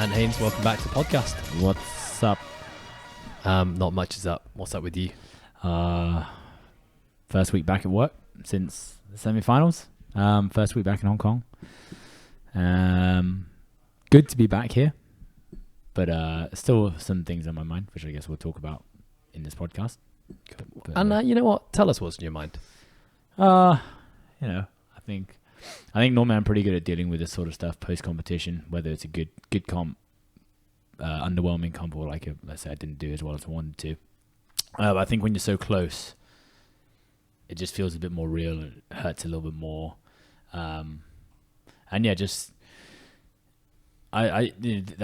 And Haynes, welcome back to the podcast. What's up? Not much is up. What's up with you? First week back at work since the semi-finals. First week back in Hong Kong. Good to be back here, but still some things on my mind, which I guess we'll talk about in this podcast. But, And you know what? Tell us what's in your mind. I think normally I'm pretty good at dealing with this sort of stuff post-competition, whether it's a good comp, underwhelming comp, or let's say I didn't do as well as I wanted to. I think when you're so close, it just feels a bit more real. It hurts a little bit more. And yeah, just I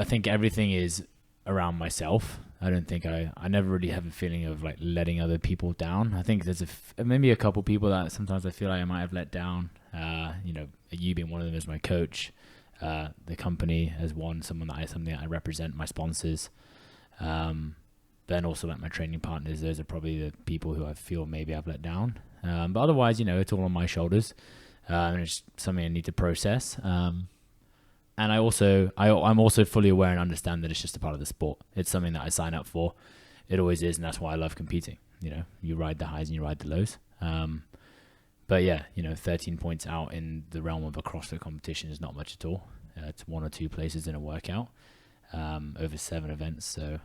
think everything is around myself. I don't think I never really have a feeling of like letting other people down. I think there's maybe a couple people that sometimes I feel like I might have let down. You being one of them as my coach, the company as something that I represent, my sponsors, then also like my training partners. Those are probably the people who I feel maybe I've let down. But otherwise, it's all on my shoulders, and it's something I need to process. And I'm also fully aware and understand that it's just a part of the sport. It's something that I sign up for. It always is, and that's why I love competing. You ride the highs and you ride the lows. But yeah, 13 points out in the realm of a CrossFit competition is not much at all. It's one or two places in a workout, over 7 events. So,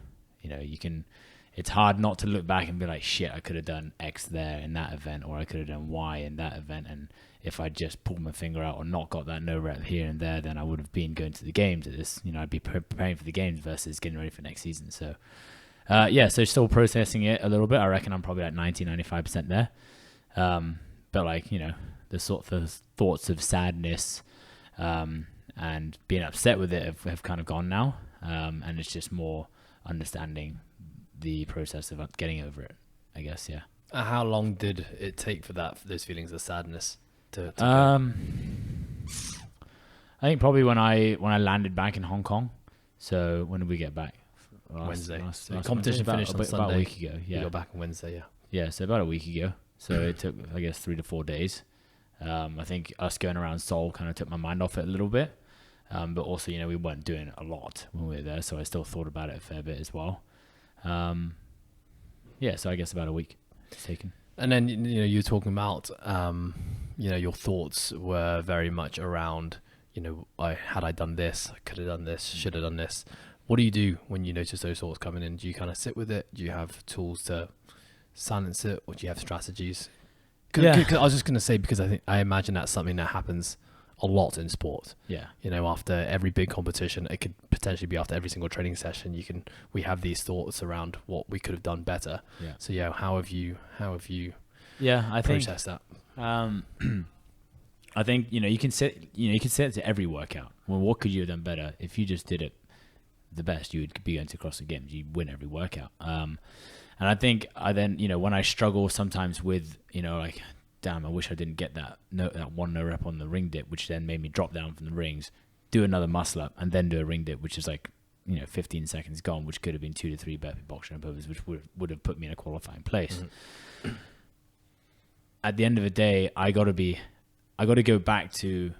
it's hard not to look back and be like, shit, I could have done X there in that event, or I could have done Y in that event. And if I just pulled my finger out or not got that no rep here and there, then I would have been going to the games at this. I'd be preparing for the games versus getting ready for next season. So, so still processing it a little bit. I reckon I'm probably like 90-95% there. But the sort of thoughts of sadness and being upset with it have kind of gone now. And it's just more understanding the process of getting over it, I guess. Yeah. How long did it take for those feelings of sadness to go? I think probably when I landed back in Hong Kong. So when did we get back? Wednesday. Last competition finished on Sunday. About a week ago. Yeah. You got back on Wednesday. Yeah. Yeah. So about a week ago. So it took, I guess, 3 to 4 days. I think us going around Seoul kind of took my mind off it a little bit. But also, we weren't doing a lot when we were there. So I still thought about it a fair bit as well. So I guess about a week it's taken. And then, you're talking about, your thoughts were very much around, had I done this, I could have done this, should have done this. What do you do when you notice those thoughts coming in? Do you kind of sit with it? Do you have tools to silence it, or do you have strategies? Cause I was just going to say, because I imagine that's something that happens a lot in sport. Yeah. After every big competition, it could potentially be after every single training session. We have these thoughts around what we could have done better. Yeah. So yeah, how have you I processed that? I think you can set it to every workout. Well, what could you have done better? If you just did it the best, you would be going to CrossFit Games. You'd win every workout. And I think when I struggle sometimes with, damn, I wish I didn't get that one no rep on the ring dip, which then made me drop down from the rings, do another muscle up, and then do a ring dip, which is 15 seconds gone, which could have been 2 to 3 burpee box jump overs, which would have put me in a qualifying place. Mm-hmm. At the end of the day, I got to go back to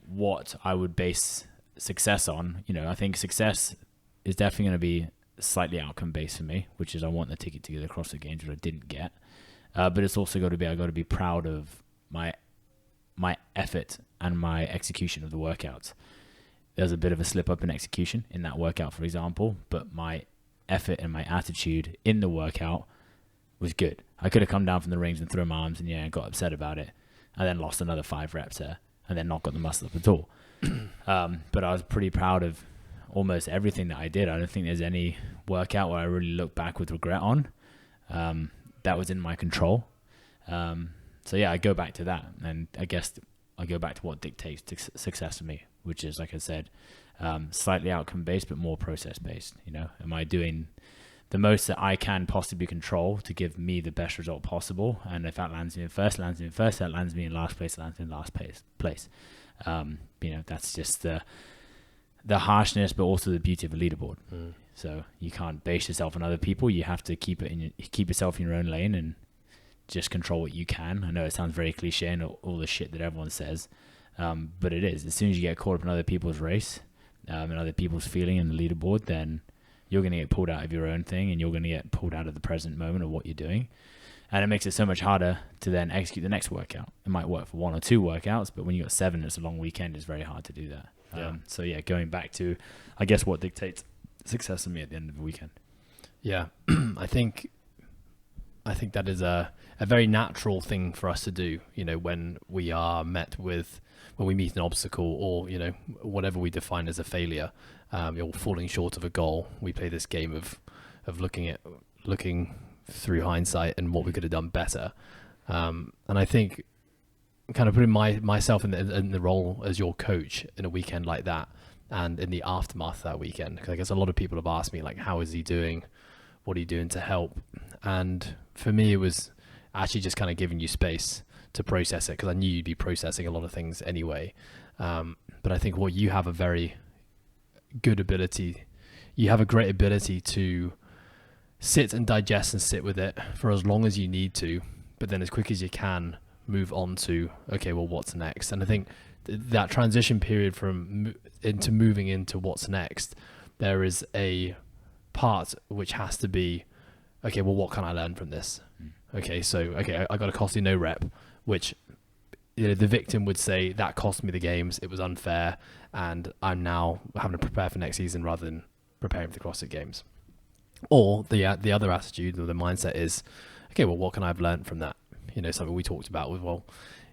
what I would base success on. I think success is definitely going to be slightly outcome based for me, which is I want the ticket to the CrossFit Games, which I didn't get. But it's also got to be, I got to be proud of my effort and my execution of the workouts. There's a bit of a slip up in execution in that workout, for example, but my effort and my attitude in the workout was good. I could have come down from the rings and thrown my arms and got upset about it, and then lost another 5 reps there, and then not got the muscle up at all. But I was pretty proud of almost everything that I did. I don't think there's any workout where I really look back with regret on. That was in my control. I go back to that, and I guess I go back to what dictates success for me, which is, like I said, slightly outcome based, but more process based. Am I doing the most that I can possibly control to give me the best result possible? And if that lands me in first, lands me in first. That lands me in last place, lands me in last place. That's just the harshness, but also the beauty of a leaderboard. So you can't base yourself on other people. You have to keep yourself in your own lane and just control what you can. I know it sounds very cliche and all the shit that everyone says, but it is. As soon as you get caught up in other people's race, and other people's feeling in the leaderboard, then you're going to get pulled out of your own thing, and you're going to get pulled out of the present moment of what you're doing. And it makes it so much harder to then execute the next workout. It might work for 1 or 2 workouts, but when you got 7, it's a long weekend. It's very hard to do that. So yeah, going back to, I guess, what dictates success for me at the end of the weekend. Yeah, I think that is a very natural thing for us to do. You know, when we meet an obstacle, or you know, whatever we define as a failure, or falling short of a goal, we play this game of looking through hindsight and what we could have done better. And I think kind of putting myself in the role as your coach in a weekend like that, and in the aftermath of that weekend, because I guess a lot of people have asked me, like, how is he doing? What are you doing to help? And for me, it was actually just kind of giving you space to process it, because I knew you'd be processing a lot of things anyway. But I think you have a very good ability. You have a great ability to sit and digest and sit with it for as long as you need to, but then as quick as you can, move on to, okay, well, what's next? And I think that transition period into moving into what's next, there is a part which has to be, okay, well, what can I learn from this? Okay, so I got a costly no rep, which, you know, the victim would say that cost me the games, it was unfair, and I'm now having to prepare for next season rather than preparing for the CrossFit Games. Or the other attitude or the mindset is, okay, well, what can I have learned from that? You know, something we talked about was, well,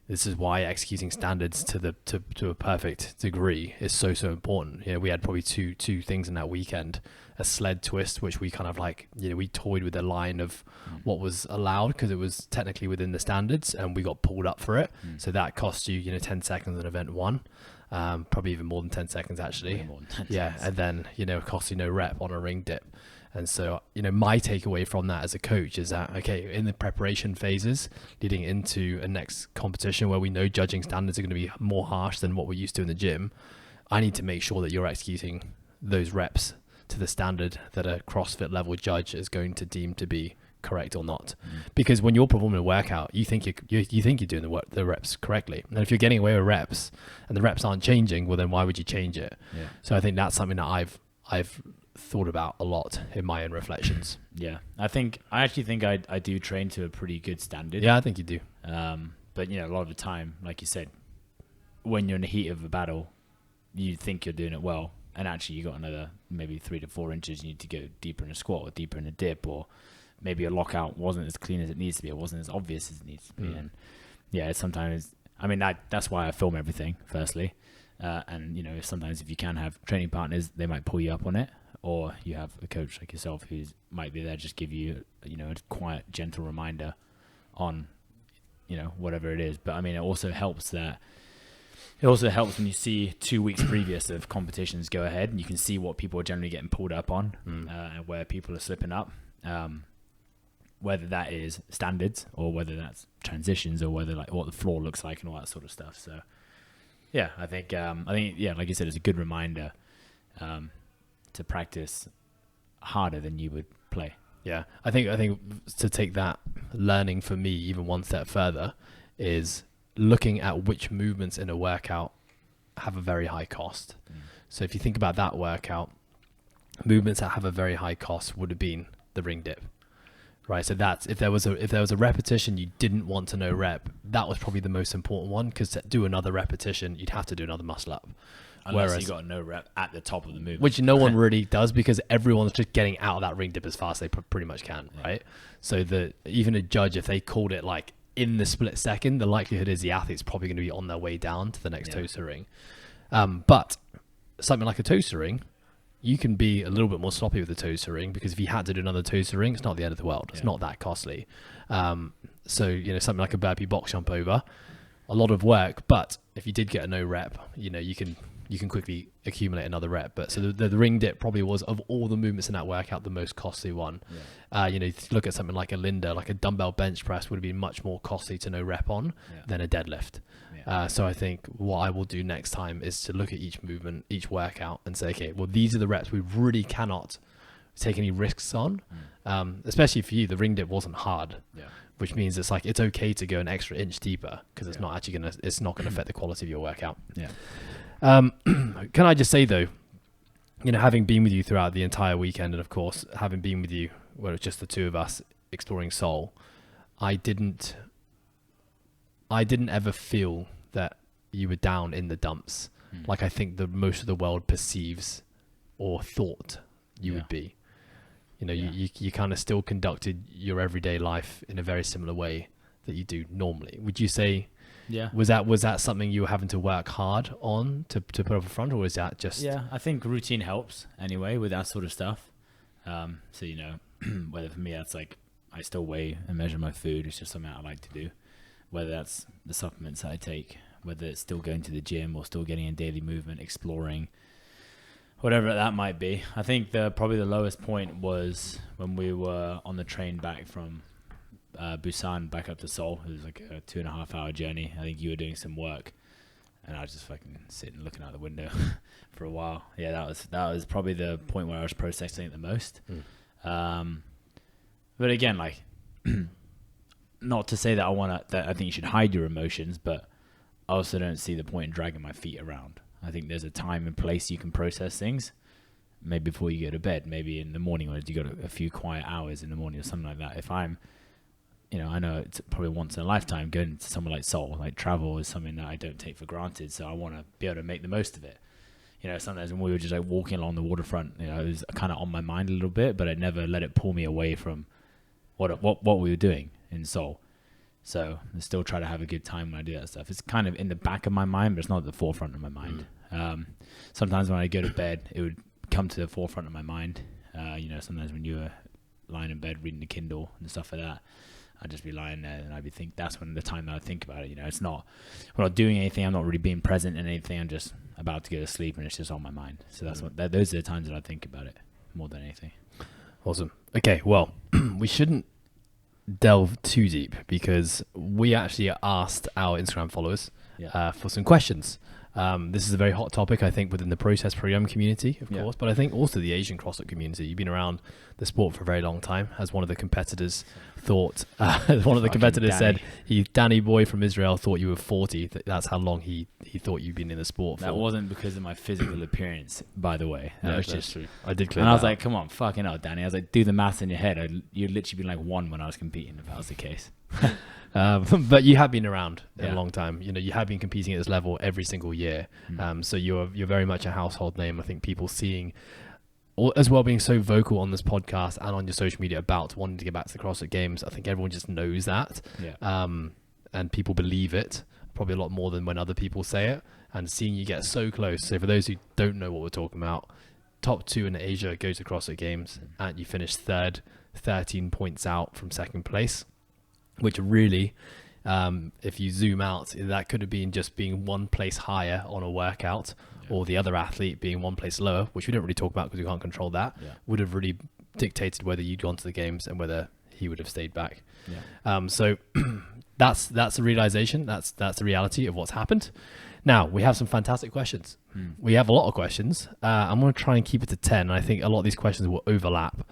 this is why executing standards to a perfect degree is so important. You know, we had probably two things in that weekend: a sled twist, which we kind of like, you know, we toyed with the line of what was allowed because it was technically within the standards, and we got pulled up for it. So that cost you, 10 seconds in event 1, probably even more than 10 seconds actually. Way more than 10 yeah, seconds. and then it cost you no rep on a ring dip. And so, my takeaway from that as a coach is that, okay, in the preparation phases leading into a next competition where we know judging standards are going to be more harsh than what we're used to in the gym, I need to make sure that you're executing those reps to the standard that a CrossFit level judge is going to deem to be correct or not. Because when you're performing a workout, you think you're doing the reps correctly. And if you're getting away with reps and the reps aren't changing, well, then why would you change it? Yeah. So I think that's something that I've thought about a lot in my own reflections. Yeah, I actually think I do train to a pretty good standard. Yeah, I think you do. But a lot of the time, like you said, when you're in the heat of a battle, you think you're doing it well, and actually you got another maybe 3 to 4 inches. You need to go deeper in a squat or deeper in a dip, or maybe a lockout wasn't as clean as it needs to be. It wasn't as obvious as it needs to be. And yeah, it's sometimes. I mean, that's why I film everything. Firstly, and sometimes if you can have training partners, they might pull you up on it. Or you have a coach like yourself who might be there, just give you, a quiet, gentle reminder on, whatever it is. But I mean, it also helps when you see 2 weeks previous of competitions go ahead, and you can see what people are generally getting pulled up on, and where people are slipping up, whether that is standards or whether that's transitions or whether like what the floor looks like and all that sort of stuff. So yeah, I think like you said, it's a good reminder, to practice harder than you would play. Yeah, I think to take that learning for me even one step further is looking at which movements in a workout have a very high cost. So if you think about that workout, movements that have a very high cost would have been the ring dip, right? So that's if there was a repetition you didn't want to no rep, that was probably the most important one, because to do another repetition, you'd have to do another muscle up. Unless you got a no rep at the top of the movement. Which no one really does, because everyone's just getting out of that ring dip as fast as they pretty much can, right? So even a judge, if they called it like in the split second, the likelihood is the athlete's probably going to be on their way down to the next toaster ring. But something like a toaster ring, you can be a little bit more sloppy with the toaster ring, because if you had to do another toaster ring, it's not the end of the world. It's not that costly. So, something like a burpee box jump over, a lot of work, but if you did get a no rep, you can quickly accumulate another rep. But so the ring dip probably was, of all the movements in that workout, the most costly one. Look at something like a Linda, like a dumbbell bench press would have been much more costly to no rep on than a deadlift. So I think what I will do next time is to look at each movement, each workout, and say, okay, well, these are the reps we really cannot take any risks on. Especially for you, the ring dip wasn't hard. Which means it's okay to go an extra inch deeper, because it's not actually it's not gonna affect the quality of your workout. Can I just say though, you know, having been with you throughout the entire weekend, and of course, having been with you where it's just the two of us exploring Seoul, I didn't ever feel that you were down in the dumps. Like I think the most of the world perceives or thought you would be. You know, you kind of still conducted your everyday life in a very similar way that you do normally. Would you say, was that something you were having to work hard on to put up a front, or was that just... Yeah, I think routine helps anyway with that sort of stuff. So, you know, whether for me that's like, I still weigh and measure my food. It's just something I like to do. Whether that's the supplements that I take, whether it's still going to the gym or still getting in daily movement, exploring, whatever that might be. I think probably the lowest point was when we were on the train back from Busan back up to Seoul. It was like a 2.5 hour journey. I think you were doing some work, and I was just fucking sitting looking out the window for a while. Yeah, that was probably the point where I was processing it the most. But again, like, not to say that I think you should hide your emotions, but I also don't see the point in dragging my feet around. I think there's a time and place you can process things. Maybe before you go to bed, maybe in the morning, or you got a few quiet hours in the morning or something like that. If I'm, you know, I know it's probably once in a lifetime going to somewhere like Seoul. Like, travel is something that I don't take for granted, so I want to be able to make the most of it. You know, sometimes when we were just like walking along the waterfront, you know, it was kind of on my mind a little bit, but I never let it pull me away from what we were doing in Seoul. So I still try to have a good time when I do that stuff. It's kind of in the back of my mind, but it's not at the forefront of my mind. Sometimes when I go to bed, it would come to the forefront of my mind. You know, sometimes when you were lying in bed reading the Kindle and stuff like that, I'd just be lying there and that's when the time that I think about it. You know, it's not, we're not doing anything. I'm not really being present in anything. I'm just about to go to sleep and it's just on my mind. So those are the times that I think about it more than anything. Awesome. Okay, well, we shouldn't delve too deep because we actually asked our Instagram followers for some questions. This is a very hot topic, I think, within the process program community, of course, but I think also the Asian CrossFit community. You've been around the sport for a very long time. As one of the competitors said, Danny boy from Israel thought you were 40. That's how long he thought you'd been in the sport for. That wasn't because of my physical appearance, by the way. That was just true. I did clear and that I was up. like, come on, fucking hell, Danny. I was like, do the maths in your head. You'd literally been like 1 when I was competing, if that was the case. But you have been around a long time. You know, you have been competing at this level every single year. So you're very much a household name. I think people seeing, as well, being so vocal on this podcast and on your social media about wanting to get back to the CrossFit Games. I think everyone just knows that. And people believe it probably a lot more than when other people say it. And seeing you get so close. So for those who don't know what we're talking about, top 2 in Asia go to CrossFit Games, and you finish 3rd, 13 points out from 2nd place. Which really, if you zoom out, that could have been just being 1 place higher on a workout, or the other athlete being 1 place lower, which we don't really talk about because we can't control that, would have really dictated whether you'd gone to the games and whether he would have stayed back. So that's the realization. That's the reality of what's happened. Now, we have some fantastic questions. We have a lot of questions. I'm going to try and keep it to 10. I think a lot of these questions will overlap.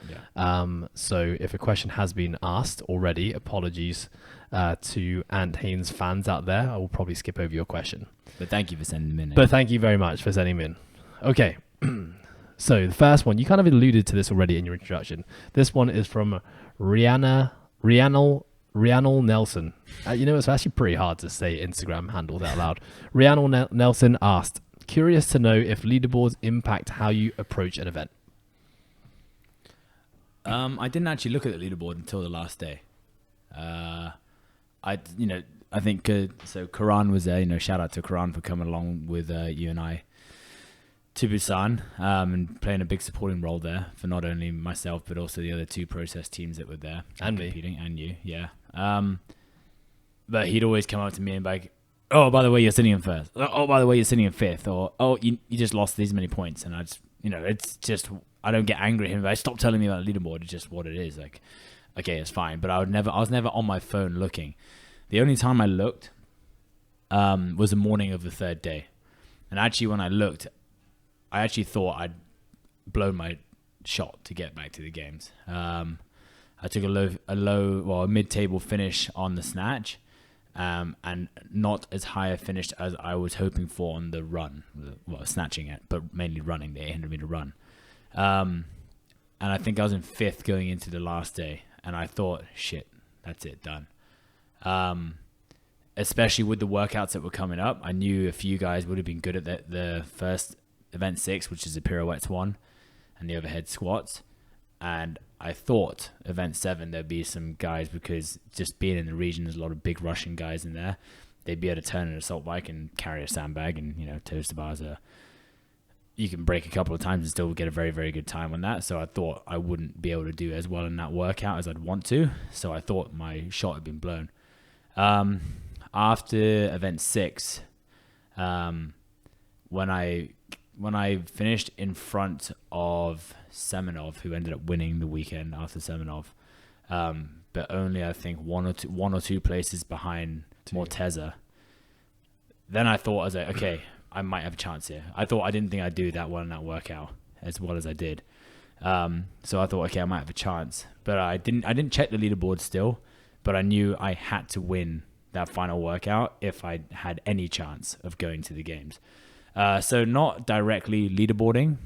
So if a question has been asked already, apologies to Ant Haynes fans out there. I will probably skip over your question. But thank you for sending them in. But thank you very much for sending them in. Okay. So the first one, you kind of alluded to this already in your introduction. This one is from Rhiannon Nelson. You know, it's actually pretty hard to say Instagram handles out loud. Rhiannon Nelson asked, curious to know if leaderboards impact how you approach an event. I didn't actually look at the leaderboard until the last day. I think so. Karan was there. You know, shout out to Karan for coming along with you and I to Busan and playing a big supporting role there for not only myself but also the other 2 process teams that were there and competing, and you, but he'd always come up to me and be like, "Oh, by the way, you're sitting in 1st. Oh, by the way, you're sitting in 5th. Or oh, you just lost these many points." And I just, you know, it's just, I don't get angry at him. But I stop telling me about the leaderboard. It's just what it is. Like, okay, it's fine. But I was never on my phone looking. The only time I looked was the morning of the 3rd day. And actually, when I looked, I actually thought I'd blown my shot to get back to the games. I took a mid-table finish on the snatch, and not as high a finish as I was hoping for on the run. Well, snatching it, but mainly running the 800-meter run. And I think I was in 5th going into the last day, and I thought, shit, that's it, done. Especially with the workouts that were coming up, I knew a few guys would have been good at the first event 6, which is the pirouettes one and the overhead squats. And I thought event 7, there'd be some guys, because just being in the region, there's a lot of big Russian guys in there. They'd be able to turn an assault bike and carry a sandbag, and, you know, toes to bars you can break a couple of times and still get a very, very good time on that. So I thought I wouldn't be able to do as well in that workout as I'd want to. So I thought my shot had been blown. After event 6, when I finished in front of Semenov, who ended up winning the weekend after Semenov, but only I think one or two places behind Morteza, then I thought, I was like, okay, I might have a chance here. I didn't think I'd do that well in that workout as well as I did. So I thought, okay, I might have a chance, but I didn't check the leaderboard still, but I knew I had to win that final workout if I had any chance of going to the games. So not directly leaderboarding,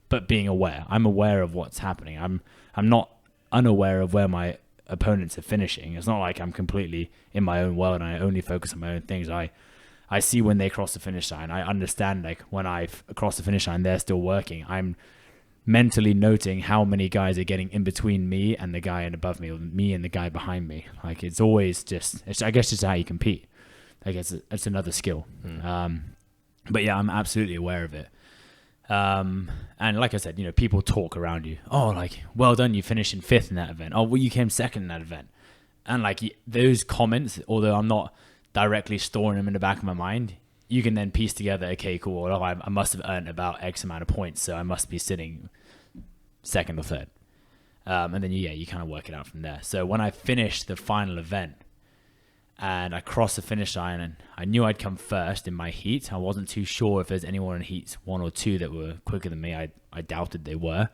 but being aware. I'm aware of what's happening. I'm not unaware of where my opponents are finishing. It's not like I'm completely in my own world and I only focus on my own things. I see when they cross the finish line. I understand, like, when I cross the finish line, they're still working. I'm mentally noting how many guys are getting in between me and the guy and above me, or me and the guy behind me. Like, it's always I guess just how you compete. I guess it's another skill. But yeah, I'm absolutely aware of it. And like I said, you know, people talk around you. Oh, like, well done, you finished in 5th in that event. Oh, well, you came 2nd in that event. And like those comments, although I'm not directly storing them in the back of my mind, you can then piece together, okay, cool, well, I must have earned about X amount of points, so I must be sitting 2nd or 3rd. And then, you kind of work it out from there. So when I finished the final event and I crossed the finish line, and I knew I'd come 1st in my heat. I wasn't too sure if there's anyone in heats 1 or 2 that were quicker than me. I doubted they were.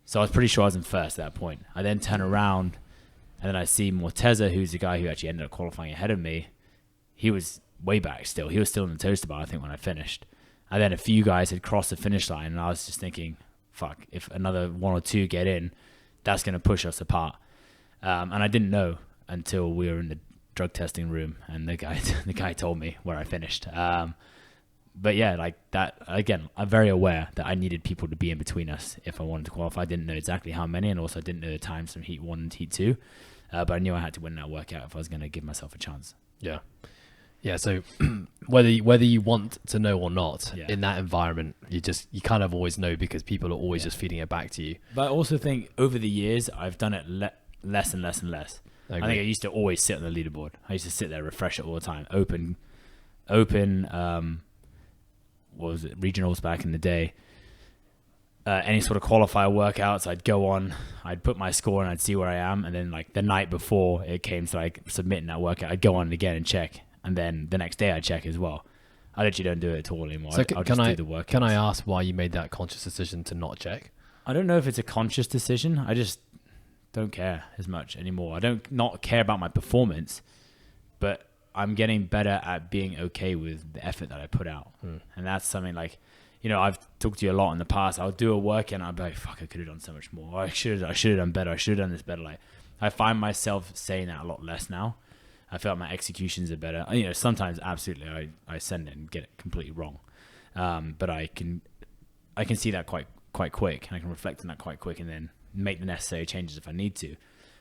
So I was pretty sure I was in 1st at that point. I then turn around, and then I see Morteza, who's the guy who actually ended up qualifying ahead of me. He was way back still. He was still in the toaster bar, I think, when I finished. And then a few guys had crossed the finish line, and I was just thinking, fuck, if another 1 or 2 get in, that's going to push us apart. And I didn't know until we were in the drug testing room, and the guy told me where I finished. But yeah, like that, again, I'm very aware that I needed people to be in between us if I wanted to qualify. I didn't know exactly how many, and also I didn't know the times from heat 1 and heat 2. But I knew I had to win that workout if I was going to give myself a chance. Yeah, so whether you want to know or not, in that environment, you kind of always know, because people are always just feeding it back to you. But I also think over the years, I've done it less and less and less. I think I used to always sit on the leaderboard. I used to sit there, refresh it all the time. Open, what was it, regionals back in the day. Any sort of qualifier workouts, I'd go on, I'd put my score and I'd see where I am. And then like the night before it came to like submitting that workout, I'd go on again and check. And then the next day I check as well. I literally don't do it at all anymore. So I'll just do the workouts. Can I ask why you made that conscious decision to not check? I don't know if it's a conscious decision. I just don't care as much anymore. I don't not care about my performance, but I'm getting better at being okay with the effort that I put out. And that's something like, you know, I've talked to you a lot in the past. I'll do a work and I'll be like, fuck, I could have done so much more. Or I should have done better. I should have done this better. Like, I find myself saying that a lot less now. I feel like my executions are better. You know, sometimes absolutely I send it and get it completely wrong. But I can see that quite quick, and I can reflect on that quite quick, and then make the necessary changes if I need to.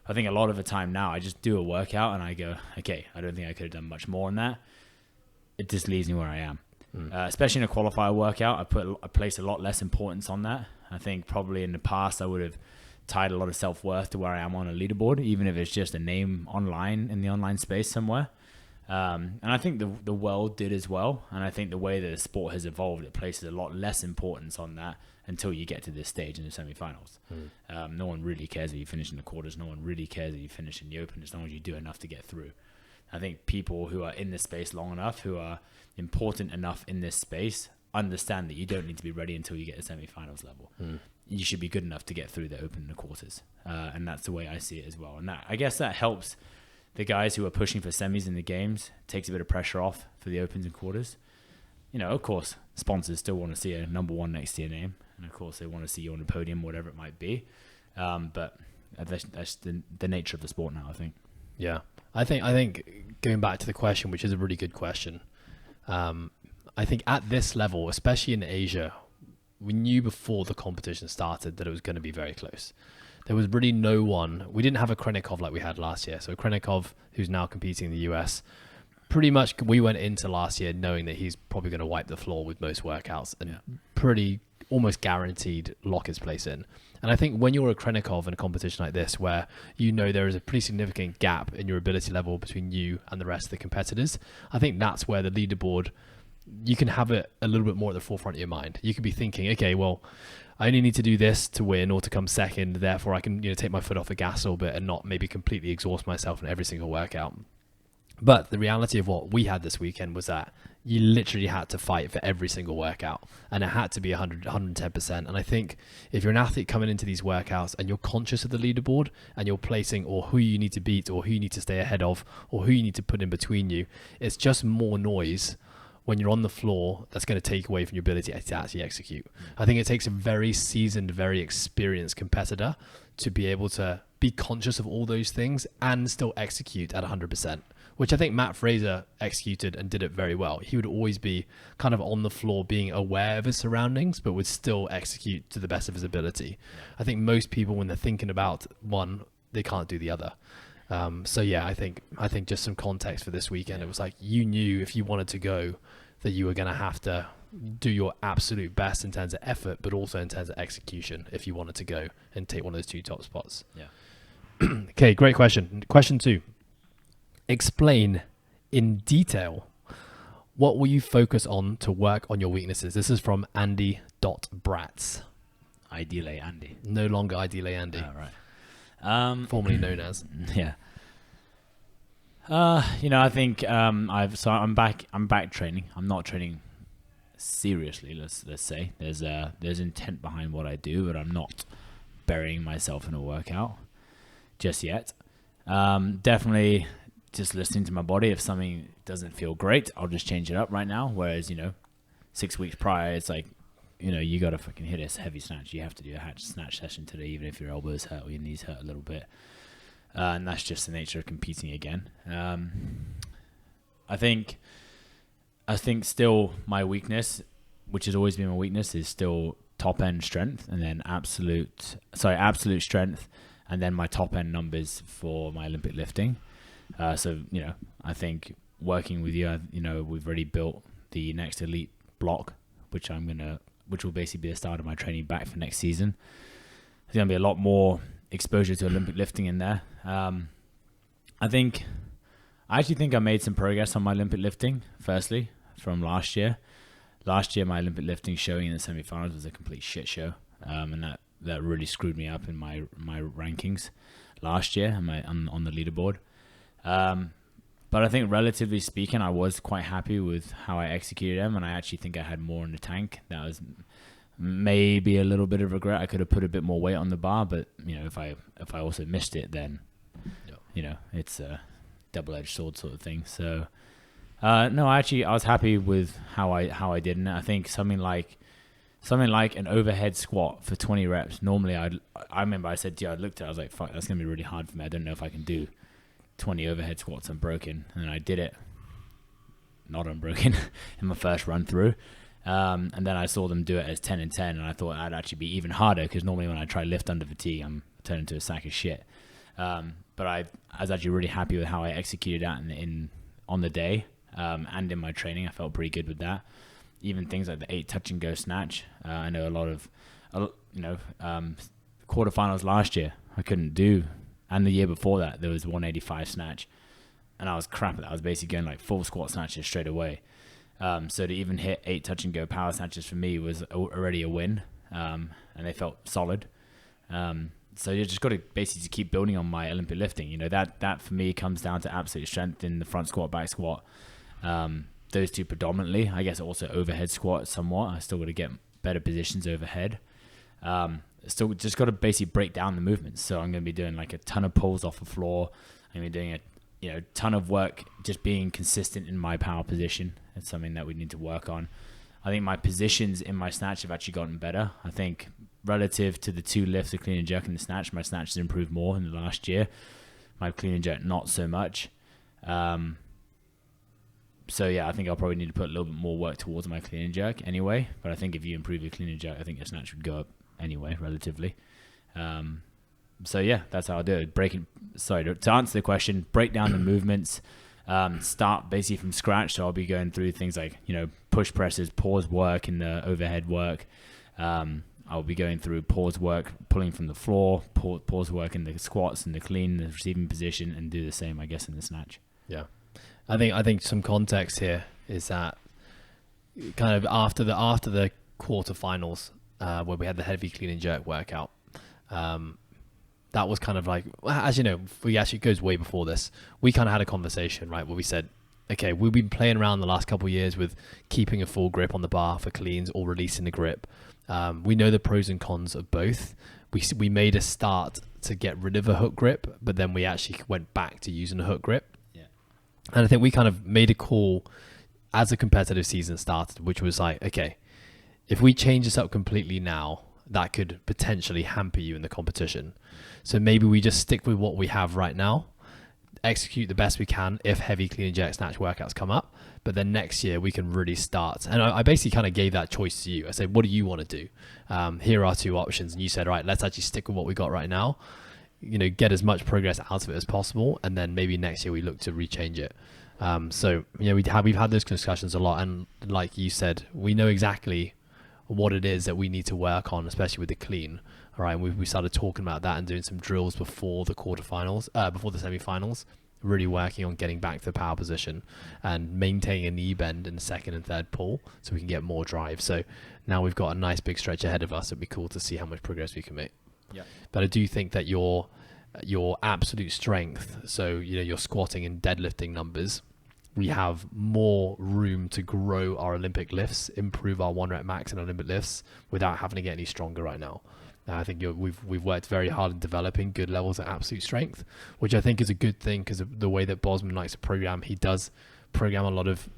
I think a lot of the time now I just do a workout and I go, okay, I don't think I could have done much more on that. It just leaves me where I am. Especially in a qualifier workout, I place a lot less importance on that. I think probably in the past I would have tied a lot of self-worth to where I am on a leaderboard, even if it's just a name online in the online space somewhere. And I think the world did as well. And I think the way that the sport has evolved, it places a lot less importance on that until you get to this stage in the semi-finals. No one really cares if you finish in the quarters. No one really cares if you finish in the open, as long as you do enough to get through. I think people who are in this space long enough, who are important enough in this space, understand that you don't need to be ready until you get to semi-finals level. You should be good enough to get through the open and the quarters. And that's the way I see it as well. And that, I guess that helps the guys who are pushing for semis in the games takes a bit of pressure off for the opens and quarters. Of course, sponsors still want to see a number one next to your name, and of course they want to see you on the podium, whatever it might be. But that's the nature of the sport now, I think. Yeah, I think going back to the question, which is a really good question. I think at this level, especially in Asia, we knew before the competition started that it was going to be very close. There was really no one. We didn't have a Krenikov like we had last year. So Krenikov, who's now competing in the US, pretty much we went into last year knowing that he's probably going to wipe the floor with most workouts and pretty almost guaranteed lock his place in. And I think when you're a Krenikov in a competition like this, where there is a pretty significant gap in your ability level between you and the rest of the competitors, I think that's where the leaderboard, you can have it a little bit more at the forefront of your mind. You can be thinking, okay, well, I only need to do this to win or to come second. Therefore, I can take my foot off the gas a little bit and not maybe completely exhaust myself in every single workout. But the reality of what we had this weekend was that you literally had to fight for every single workout, and it had to be 100, 110%. And I think if you're an athlete coming into these workouts and you're conscious of the leaderboard and you're placing or who you need to beat or who you need to stay ahead of or who you need to put in between you, it's just more noise when you're on the floor that's going to take away from your ability to actually execute. I think it takes a very seasoned, very experienced competitor to be able to be conscious of all those things and still execute at 100%, which I think Matt Fraser executed and did it very well. He would always be kind of on the floor being aware of his surroundings, but would still execute to the best of his ability. I think most people, when they're thinking about one, they can't do the other. So yeah, I think just some context for this weekend. It was like you knew if you wanted to go that you were going to have to do your absolute best in terms of effort, but also in terms of execution if you wanted to go and take one of those two top spots. Yeah. Okay, great question. Question 2. Explain in detail what will you focus on to work on your weaknesses. This is from Andy.Bratz. Ideally, Andy. No longer Ideally Andy. Oh, right. Formerly known as. Yeah. I think I'm back training. I'm not training seriously. Let's say there's intent behind what I do, but I'm not burying myself in a workout just yet. Definitely just listening to my body. If something doesn't feel great, I'll just change it up right now. Whereas 6 weeks prior, it's like you got to fucking hit a heavy snatch. You have to do a snatch session today, even if your elbows hurt or your knees hurt a little bit. And that's just the nature of competing again. I think still my weakness, which has always been my weakness, is still top end strength, and then absolute strength, and then my top end numbers for my Olympic lifting. So I think working with you, we've already built the next elite block, which will basically be the start of my training back for next season. There's gonna be a lot more exposure to Olympic lifting in there. I actually think I made some progress on my Olympic lifting, firstly, from last year. Last year, my Olympic lifting showing in the semi-finals was a complete shit show. And that really screwed me up in my rankings last year on the leaderboard. But I think relatively speaking, I was quite happy with how I executed them, and I actually think I had more in the tank. That was maybe a little bit of regret. I could have put a bit more weight on the bar, but if I also missed it, then it's a double-edged sword sort of thing. So no, I was happy with how I did, and I think something like an overhead squat for 20 reps. Normally, I remember I said to you, I looked at it, I was like, fuck, that's gonna be really hard for me. I don't know if I can do 20 overhead squats unbroken, and I did it not unbroken in my first run through. And then I saw them do it as 10 and 10, and I thought that'd actually be even harder, because normally when I try lift under fatigue, I'm turned into a sack of shit. But I was actually really happy with how I executed that on the day, and in my training. I felt pretty good with that. Even things like the 8 touch and go snatch. I know a lot of quarterfinals last year I couldn't do, and the year before that there was 185 snatch, and I was crap at that. I was basically going like full squat snatches straight away. So to even hit 8 touch and go power snatches for me was already a win, and they felt solid. So you just got to basically keep building on my Olympic lifting. That for me comes down to absolute strength in the front squat, back squat. Those two predominantly. I guess also overhead squat somewhat. I still got to get better positions overhead. Still just got to basically break down the movements. So I'm going to be doing like a ton of pulls off the floor. I'm going to be doing ton of work just being consistent in my power position. It's something that we need to work on. I think my positions in my snatch have actually gotten better. I think relative to the two lifts, the clean and jerk and the snatch, my snatch has improved more in the last year. My clean and jerk, not so much. So yeah, I think I'll probably need to put a little bit more work towards my clean and jerk anyway. But I think if you improve your clean and jerk, I think your snatch would go up anyway, relatively. So yeah, that's how I do it. To answer the question, break down the movements, start basically from scratch. So I'll be going through things like, push presses, pause work in the overhead work. I'll be going through pause work, pulling from the floor, pause work in the squats and the clean, the receiving position, and do the same, I guess, in the snatch. Yeah. I think some context here is that kind of after the quarterfinals, where we had the heavy clean and jerk workout, that was kind of like, as you know, it goes way before this. We kind of had a conversation, right, where we said, okay, we've been playing around the last couple of years with keeping a full grip on the bar for cleans or releasing the grip. We know the pros and cons of both. We made a start to get rid of a hook grip, but then we actually went back to using a hook grip. Yeah. And I think we kind of made a call as the competitive season started, which was like, okay, if we change this up completely now, that could potentially hamper you in the competition. So maybe we just stick with what we have right now, execute the best we can if heavy clean and jerk snatch workouts come up, but then next year we can really start. And I basically kind of gave that choice to you. I said, what do you want to do? Here are two options. And you said, right, let's actually stick with what we got right now, get as much progress out of it as possible. And then maybe next year we look to rechange it. So we've had those discussions a lot. And like you said, we know exactly what it is that we need to work on, especially with the clean. All right, we started talking about that and doing some drills before the quarterfinals, before the semi-finals, really working on getting back to the power position and maintaining a knee bend in the second and third pull so we can get more drive. So now we've got a nice big stretch ahead of us. It'd be cool to see how much progress we can make. Yeah. But I do think that your absolute strength, so your squatting and deadlifting numbers, we have more room to grow our Olympic lifts, improve our 1 rep max in Olympic lifts without having to get any stronger right now. I think we've worked very hard in developing good levels of absolute strength, which I think is a good thing because of the way that Bosman likes to program. He does program a lot of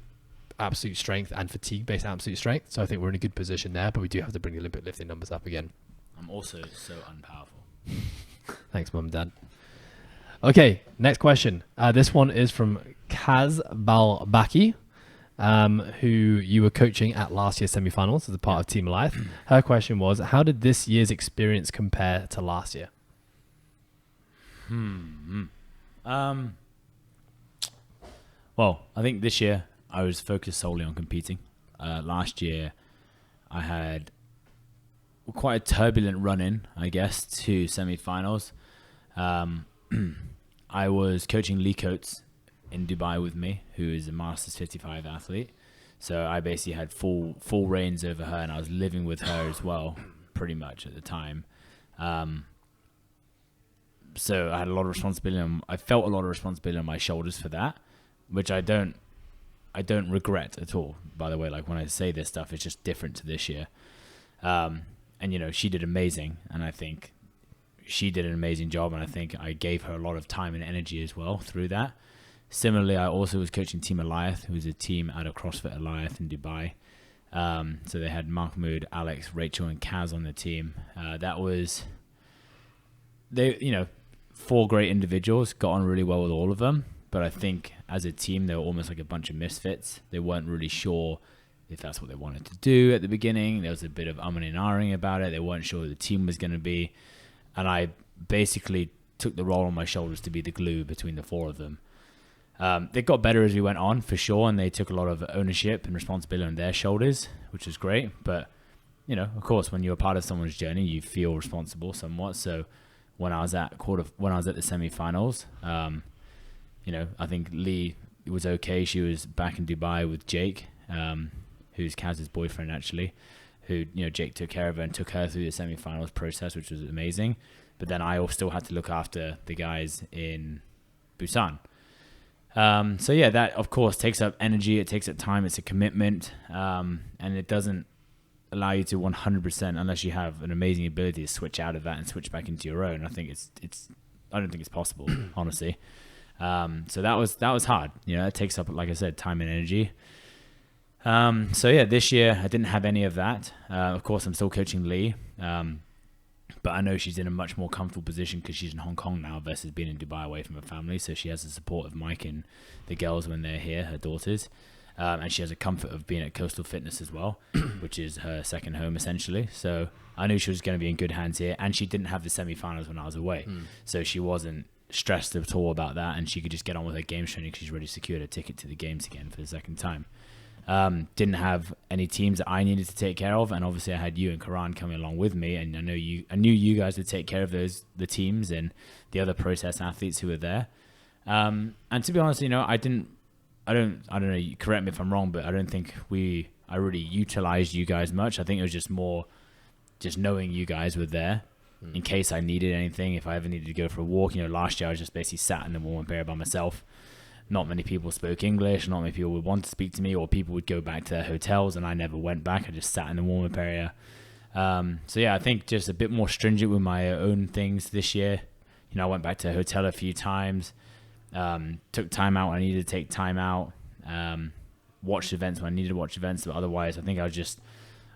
absolute strength and fatigue-based absolute strength. So I think we're in a good position there, but we do have to bring the Olympic lifting numbers up again. I'm also so unpowerful. Thanks, Mum and Dad. Okay, next question. This one is from Kaz Balbaki, who you were coaching at last year's semi-finals as a part of Team Alive. Her question was, how did this year's experience compare to last year? Well, I think this year I was focused solely on competing. Last year I had quite a turbulent run-in, I guess, to semi-finals. I was coaching Lee Coates in Dubai with me, who is a Masters 55 athlete. So I basically had full reins over her, and I was living with her as well, pretty much at the time. So I had a lot of responsibility. I felt a lot of responsibility on my shoulders for that, which I don't regret at all. By the way, like when I say this stuff, it's just different to this year. And she did amazing, and I think she did an amazing job, and I think I gave her a lot of time and energy as well through that. Similarly, I also was coaching Team Eliath, who was a team out of CrossFit Eliath in Dubai. So they had Mahmoud, Alex, Rachel, and Kaz on the team. They 4 great individuals, got on really well with all of them. But I think as a team, they were almost like a bunch of misfits. They weren't really sure if that's what they wanted to do at the beginning. There was a bit of umming and ahhing about it. They weren't sure who the team was going to be. And I basically took the role on my shoulders to be the glue between the 4 of them. They got better as we went on, for sure, and they took a lot of ownership and responsibility on their shoulders, which was great. But, of course, when you're a part of someone's journey, you feel responsible somewhat. So when I was at the semi-finals, I think Lee was okay. She was back in Dubai with Jake, who's Kaz's boyfriend, actually, who, Jake took care of her and took her through the semi-finals process, which was amazing. But then I still had to look after the guys in Busan. So yeah, that of course takes up energy. It takes up time. It's a commitment. And it doesn't allow you to 100% unless you have an amazing ability to switch out of that and switch back into your own. I think I don't think it's possible, honestly. So that was hard. It takes up, like I said, time and energy. So yeah, this year I didn't have any of that. Of course, I'm still coaching Lee. But I know she's in a much more comfortable position because she's in Hong Kong now versus being in Dubai away from her family. So she has the support of Mike and the girls when they're here, her daughters. And she has a comfort of being at Coastal Fitness as well, which is her second home essentially. So I knew she was going to be in good hands here. And she didn't have the semi-finals when I was away. So she wasn't stressed at all about that. And she could just get on with her games training because she's already secured a ticket to the games again for the second time. Didn't have any teams that I needed to take care of, and obviously I had you and Karan coming along with me, and I knew you guys would take care of the teams and the other process athletes who were there. And to be honest, I don't know, you correct me if I'm wrong, but I don't think I really utilized you guys much. I think it was just more just knowing you guys were there in case I needed anything, if I ever needed to go for a walk. Last year I was just basically sat in the warm-up area by myself. Not many people spoke English. Not many people would want to speak to me, or people would go back to their hotels, and I never went back. I just sat in the warm-up area. So yeah, I think just a bit more stringent with my own things this year. I went back to a hotel a few times, took time out when I needed to take time out, watched events when I needed to watch events. But otherwise, I think I was just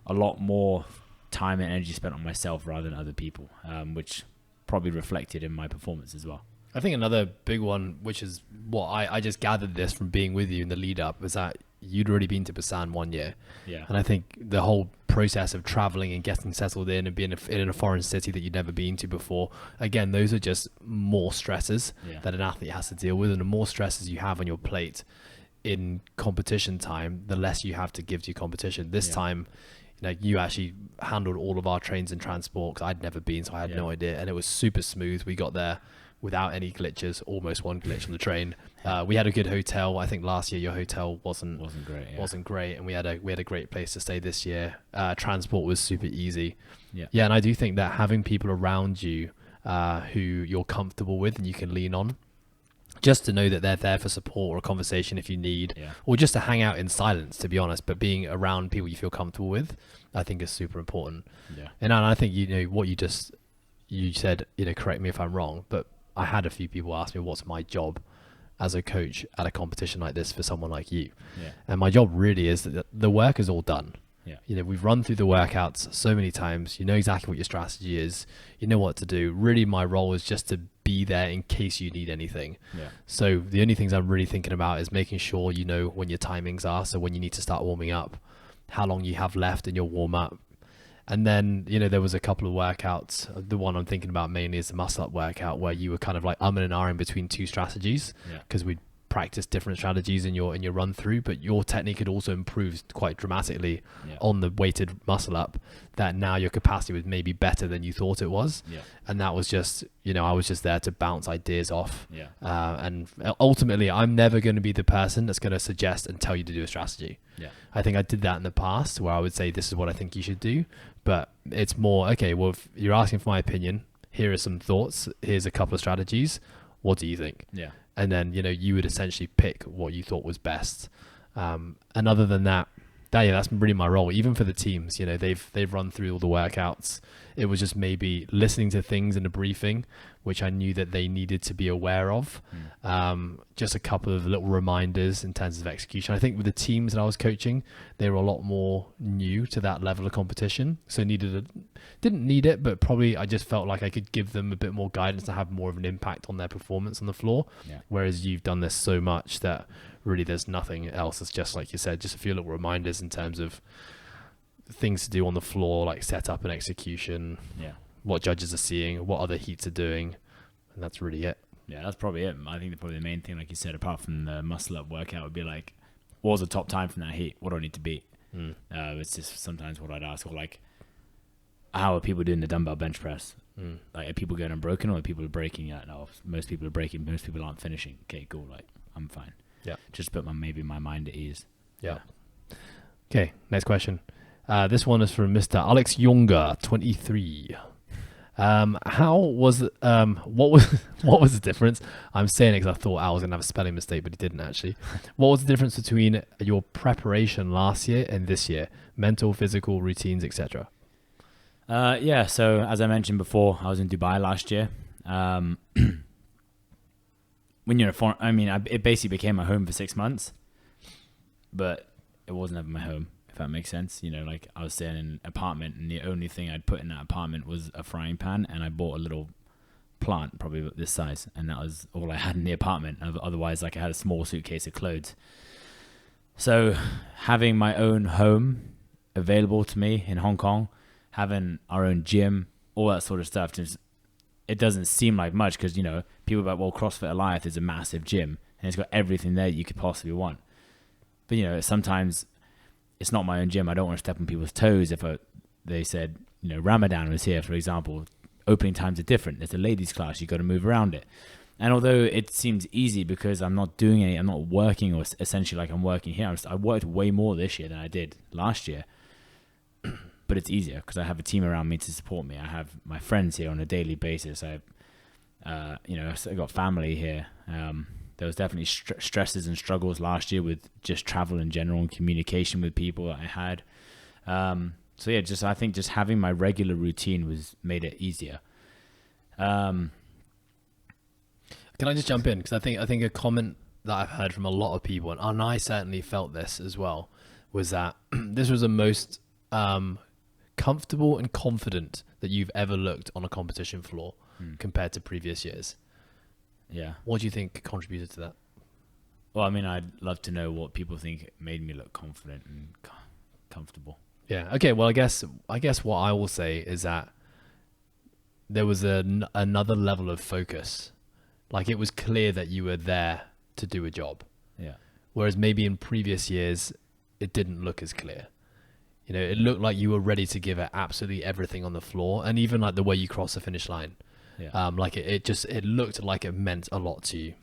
a lot more time and energy spent on myself rather than other people, which probably reflected in my performance as well. I think another big one, which is what I just gathered this from being with you in the lead up, was that you'd already been to Busan 1 year. Yeah. And I think the whole process of traveling and getting settled in and being in a foreign city that you'd never been to before, again, those are just more stresses that an athlete has to deal with. And the more stresses you have on your plate in competition time, the less you have to give to your competition. This time, you actually handled all of our trains and transport because I'd never been, so I had no idea. And it was super smooth. We got there without any glitches, almost one glitch on the train. We had a good hotel. I think last year your hotel wasn't great. Wasn't great, and we had a great place to stay this year. Transport was super easy. Yeah, and I do think that having people around you who you're comfortable with and you can lean on, just to know that they're there for support or a conversation if you need, or just to hang out in silence, to be honest. But being around people you feel comfortable with, I think is super important. Yeah, and I think what you said. Correct me if I'm wrong, but I had a few people ask me what's my job as a coach at a competition like this for someone like you. Yeah. And my job really is that the work is all done. Yeah. We've run through the workouts so many times. You know exactly what your strategy is. You know what to do. Really, my role is just to be there in case you need anything. Yeah. So the only things I'm really thinking about is making sure you know when your timings are. So when you need to start warming up, how long you have left in your warm up. And then, there was a couple of workouts. The one I'm thinking about mainly is the muscle up workout, where you were kind of like and ahhing between two strategies because we'd practice different strategies in your run through, but your technique had also improved quite dramatically on the weighted muscle up, that now your capacity was maybe better than you thought it was. Yeah. And that was just, I was just there to bounce ideas off. Yeah. And ultimately, I'm never going to be the person that's going to suggest and tell you to do a strategy. Yeah. I think I did that in the past where I would say, this is what I think you should do. But it's more, okay, well, if you're asking for my opinion, here are some thoughts. Here's a couple of strategies. What do you think? Yeah. And then, you would essentially pick what you thought was best. And other than that, that's really my role. Even for the teams, they've run through all the workouts. It was just maybe listening to things in a briefing, which I knew that they needed to be aware of. Just a couple of little reminders in terms of execution. I think with the teams that I was coaching, they were a lot more new to that level of competition. So didn't need it, but probably I just felt like I could give them a bit more guidance to have more of an impact on their performance on the floor. Yeah. Whereas you've done this so much that really there's nothing else. It's just, like you said, just a few little reminders in terms of things to do on the floor, like setup and execution, what judges are seeing, what other heats are doing, and that's really it. Yeah, that's probably it. I think probably the main thing, like you said, apart from the muscle up workout, would be like, what was the top time from that heat? What do I need to beat? It's just sometimes what I'd ask, or like, how are people doing the dumbbell bench press? Like, are people going unbroken, or are people breaking? No, most people are breaking. Most people aren't finishing. Okay, cool. Like, I'm fine. Yeah, just put my mind at ease. Yeah. Okay, next question. This one is from Mr. Alex Younger, 23. How was what was the difference? I'm saying it because I thought I was gonna have a spelling mistake, but he didn't actually. What was the difference between your preparation last year and this year? Mental, physical, routines, etc. So as I mentioned before, I was in Dubai last year. when you're in a foreign, I mean, it basically became my home for 6 months, but it wasn't ever my home, if that makes sense. You know, like I was staying in an apartment, and the only thing I'd put in that apartment was a frying pan, and I bought a little plant, probably this size, and that was all I had in the apartment. Otherwise, like I had a small suitcase of clothes. So having my own home available to me in Hong Kong, having our own gym, all that sort of stuff, just it doesn't seem like much because, you know, people are like, well, CrossFit Alliance is a massive gym and it's got everything there you could possibly want. But, you know, sometimes it's not my own gym. I don't want to step on people's toes. If they said, you know, Ramadan was here, for example, opening times are different. There's a ladies class. You got to move around it. And although it seems easy because I'm not doing any, I'm not working or essentially like I'm working here. I worked way more this year than I did last year. But it's easier because I have a team around me to support me. I have my friends here on a daily basis. I got family here. There was definitely stresses and struggles last year with just travel in general and communication with people that I had. So yeah, I think just having my regular routine made it easier. Can I just jump in? Because I think a comment that I've heard from a lot of people, and I certainly felt this as well, was that this was the most comfortable and confident that you've ever looked on a competition floor compared to previous years. Yeah. What do you think contributed to that? Well, I mean, I'd love to know what people think made me look confident and comfortable. Yeah. Okay. Well, I guess what I will say is that there was another level of focus. Like it was clear that you were there to do a job. Yeah. Whereas maybe in previous years, it didn't look as clear. You know, it looked like you were ready to give it absolutely everything on the floor, and even like the way you cross the finish line. Yeah. Like it looked like it meant a lot to you.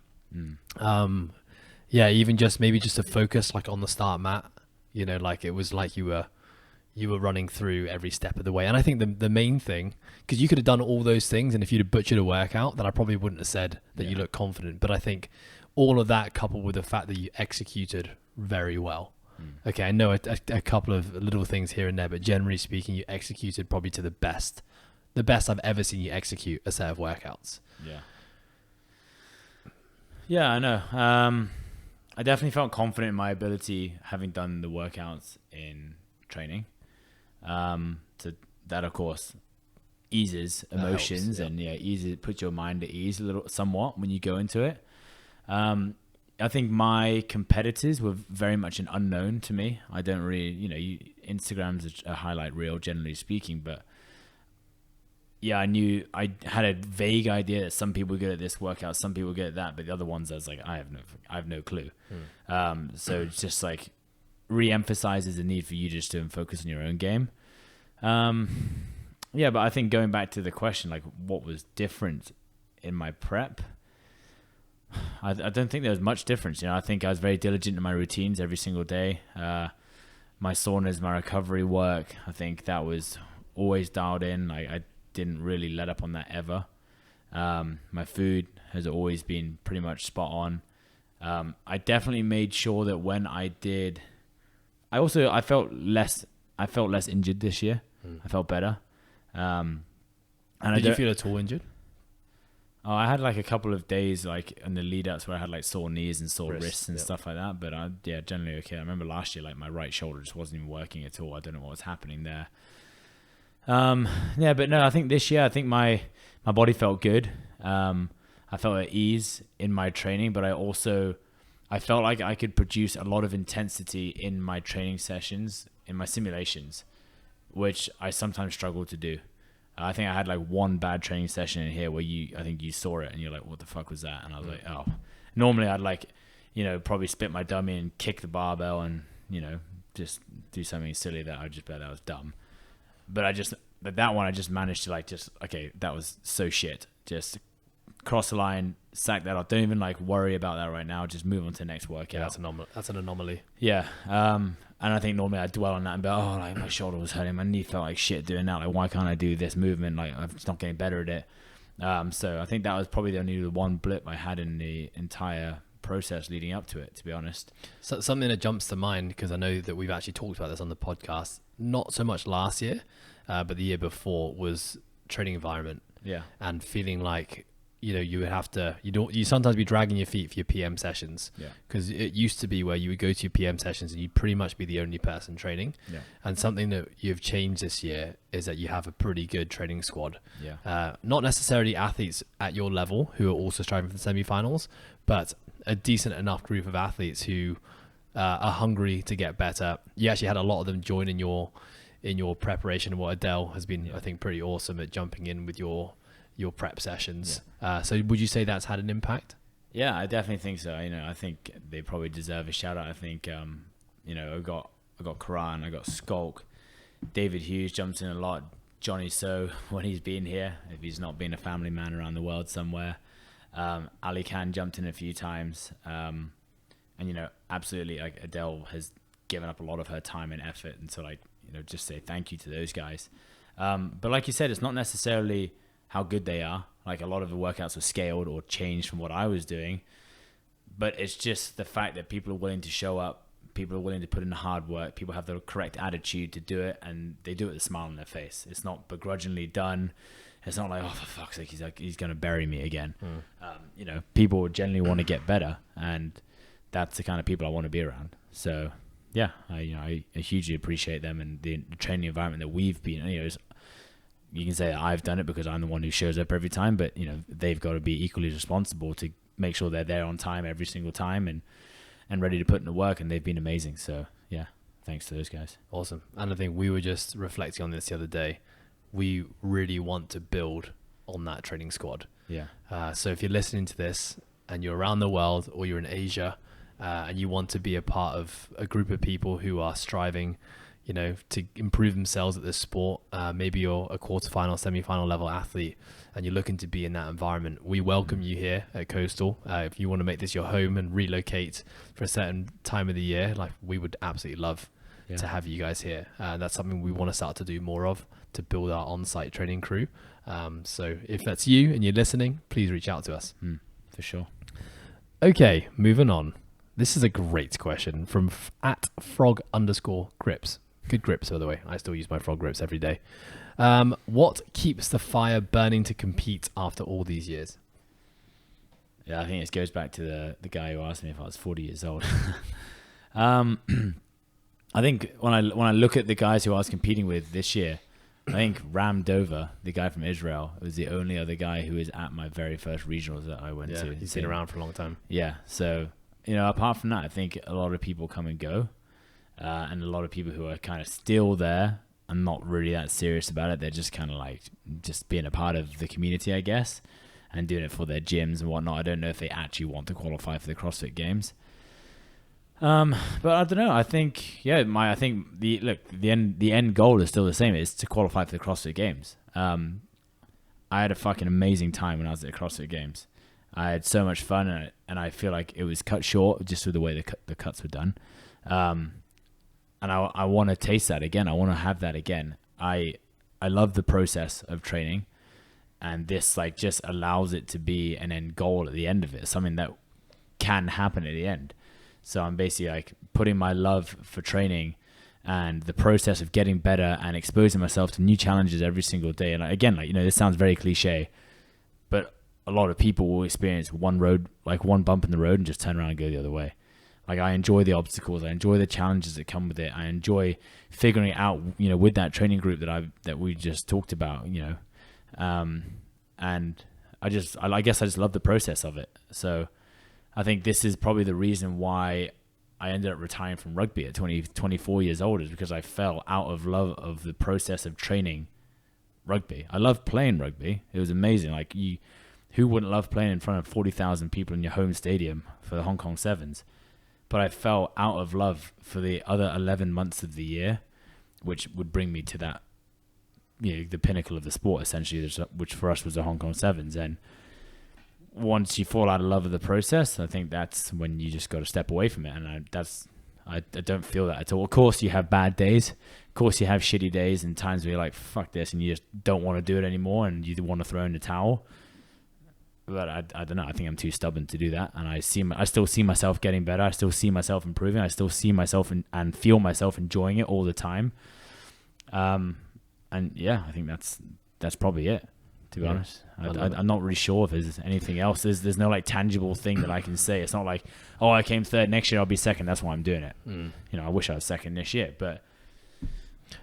Yeah, even just to focus like on the start mat, you know, like it was like you were running through every step of the way. And I think the main thing, because you could have done all those things, and if you'd have butchered a workout, then I probably wouldn't have said that you look confident. But I think all of that coupled with the fact that you executed very well. Okay, I know a couple of little things here and there, but generally speaking, you executed probably to the best I've ever seen you execute a set of workouts. Yeah. Yeah, I know. I definitely felt confident in my ability having done the workouts in training. So that, of course, eases emotions and puts your mind at ease a little, somewhat when you go into it. I think my competitors were very much an unknown to me. I don't really, Instagram's a highlight reel, generally speaking, but yeah, I had a vague idea that some people were good at this workout, some people were good at that, but the other ones I was like, I have no clue. So it's just like re-emphasizes the need for you just to focus on your own game. Yeah, but I think going back to the question, like what was different in my prep, I don't think there was much difference. I think I was very diligent in my routines every single day. My saunas, my recovery work, I think that was always dialed in. I didn't really let up on that ever. My food has always been pretty much spot on. I definitely made sure that when I did, I felt less injured this year. I felt better. Did you feel at all injured? Oh, I had like a couple of days like in the lead ups where I had like sore knees and sore wrists and stuff like that. But generally okay. I remember last year, like my right shoulder just wasn't even working at all. I don't know what was happening there. But no, I think this year, I think my body felt good. I felt at ease in my training, but I felt like I could produce a lot of intensity in my training sessions, in my simulations, which I sometimes struggle to do. I think I had like one bad training session in here where I think you saw it and you're like, what the fuck was that? And I was like, oh, normally I'd like, probably spit my dummy and kick the barbell and, just do something silly that I just bet that was dumb. But that one I just managed to okay, that was so shit. Just cross the line, sack that off. Don't even like worry about that right now. Just move on to the next workout. Yeah, that's an anomaly. Yeah. And I think normally I dwell on that and be like, oh, like my shoulder was hurting, my knee felt like shit doing that. Like, why can't I do this movement? Like, I'm just not getting better at it. So I think that was probably the one blip I had in the entire process leading up to it, to be honest. So something that jumps to mind, because I know that we've actually talked about this on the podcast, not so much last year, but the year before, was training environment. Yeah. And feeling like you would have to, you sometimes be dragging your feet for your PM sessions. Yeah. Because it used to be where you would go to your PM sessions and you'd pretty much be the only person training. Yeah. And something that you've changed this year is that you have a pretty good training squad. Yeah. Not necessarily athletes at your level who are also striving for the semi-finals, but a decent enough group of athletes who are hungry to get better. You actually had a lot of them join in your preparation. What Adele has been, I think, pretty awesome at jumping in with your prep sessions. So would you say that's had an impact? Yeah, I definitely think so. I think they probably deserve a shout out. I think, I got Karan, I got Skulk, David Hughes jumps in a lot. Johnny So when he's been here, if he's not been a family man around the world somewhere. Ali Khan jumped in a few times. And absolutely, like, Adele has given up a lot of her time and effort. And so, like, just say thank you to those guys. But like you said, it's not necessarily how good they are. Like, a lot of the workouts were scaled or changed from what I was doing. But it's just the fact that people are willing to show up. People are willing to put in the hard work. People have the correct attitude to do it, and they do it with a smile on their face. It's not begrudgingly done. It's not like, oh, for fuck's sake, he's going to bury me again. People generally want to get better, and that's the kind of people I want to be around. So, yeah, I hugely appreciate them and the training environment that we've been. You can say that I've done it because I'm the one who shows up every time, but they've got to be equally responsible to make sure they're there on time every single time and ready to put in the work, and they've been amazing. So yeah, thanks to those guys. Awesome. And I think we were just reflecting on this the other day. We really want to build on that training squad. Yeah. So if you're listening to this and you're around the world or you're in Asia and you want to be a part of a group of people who are striving, to improve themselves at this sport, maybe you're a quarterfinal, semi-final level athlete and you're looking to be in that environment, we welcome you here at Coastal. If you want to make this your home and relocate for a certain time of the year, like, we would absolutely love to have you guys here. That's something we want to start to do more of, to build our on-site training crew. So if that's you and you're listening, please reach out to us. For sure. Okay, moving on. This is a great question from at frog_grips. Good grips, by the way. I still use my frog grips every day. What keeps the fire burning to compete after all these years? Yeah, I think it goes back to the guy who asked me if I was 40 years old. I think when I look at the guys who I was competing with this year, I think Ram Dover, the guy from Israel, was the only other guy who was at my very first regionals that I went to. He's been around for a long time. Yeah, so apart from that, I think a lot of people come and go. And a lot of people who are kind of still there and not really that serious about it. They're just kind of like just being a part of the community, I guess, and doing it for their gyms and whatnot. I don't know if they actually want to qualify for the CrossFit Games. But I don't know. I think the end goal is still the same. It's to qualify for the CrossFit Games. I had a fucking amazing time when I was at the CrossFit Games. I had so much fun, and I feel like it was cut short just with the way the cuts were done. And I want to taste that again. I want to have that again. I love the process of training, and this like just allows it to be an end goal at the end of it, something that can happen at the end. So I'm basically like putting my love for training and the process of getting better and exposing myself to new challenges every single day. And again, like, this sounds very cliche, but a lot of people will experience one bump in the road and just turn around and go the other way. Like, I enjoy the obstacles. I enjoy the challenges that come with it. I enjoy figuring it out, with that training group that we just talked about, and I guess I just love the process of it. So I think this is probably the reason why I ended up retiring from rugby at 24 years old, is because I fell out of love of the process of training rugby. I love playing rugby. It was amazing. Like, who wouldn't love playing in front of 40,000 people in your home stadium for the Hong Kong Sevens? But I fell out of love for the other 11 months of the year, which would bring me to that, the pinnacle of the sport, essentially, which for us was the Hong Kong Sevens. And once you fall out of love of the process, I think that's when you just got to step away from it. And I don't feel that at all. Of course, you have bad days. Of course, you have shitty days and times where you're like, fuck this, and you just don't want to do it anymore and you want to throw in the towel. But I don't know. I think I'm too stubborn to do that. And I still see myself getting better. I still see myself improving. I still see myself and feel myself enjoying it all the time. And yeah, I think that's probably it. to be honest. I'm not really sure if there's anything else. There's no like tangible thing that I can say. It's not like, oh, I came third, next year I'll be second. That's why I'm doing it. You know, I wish I was second this year, but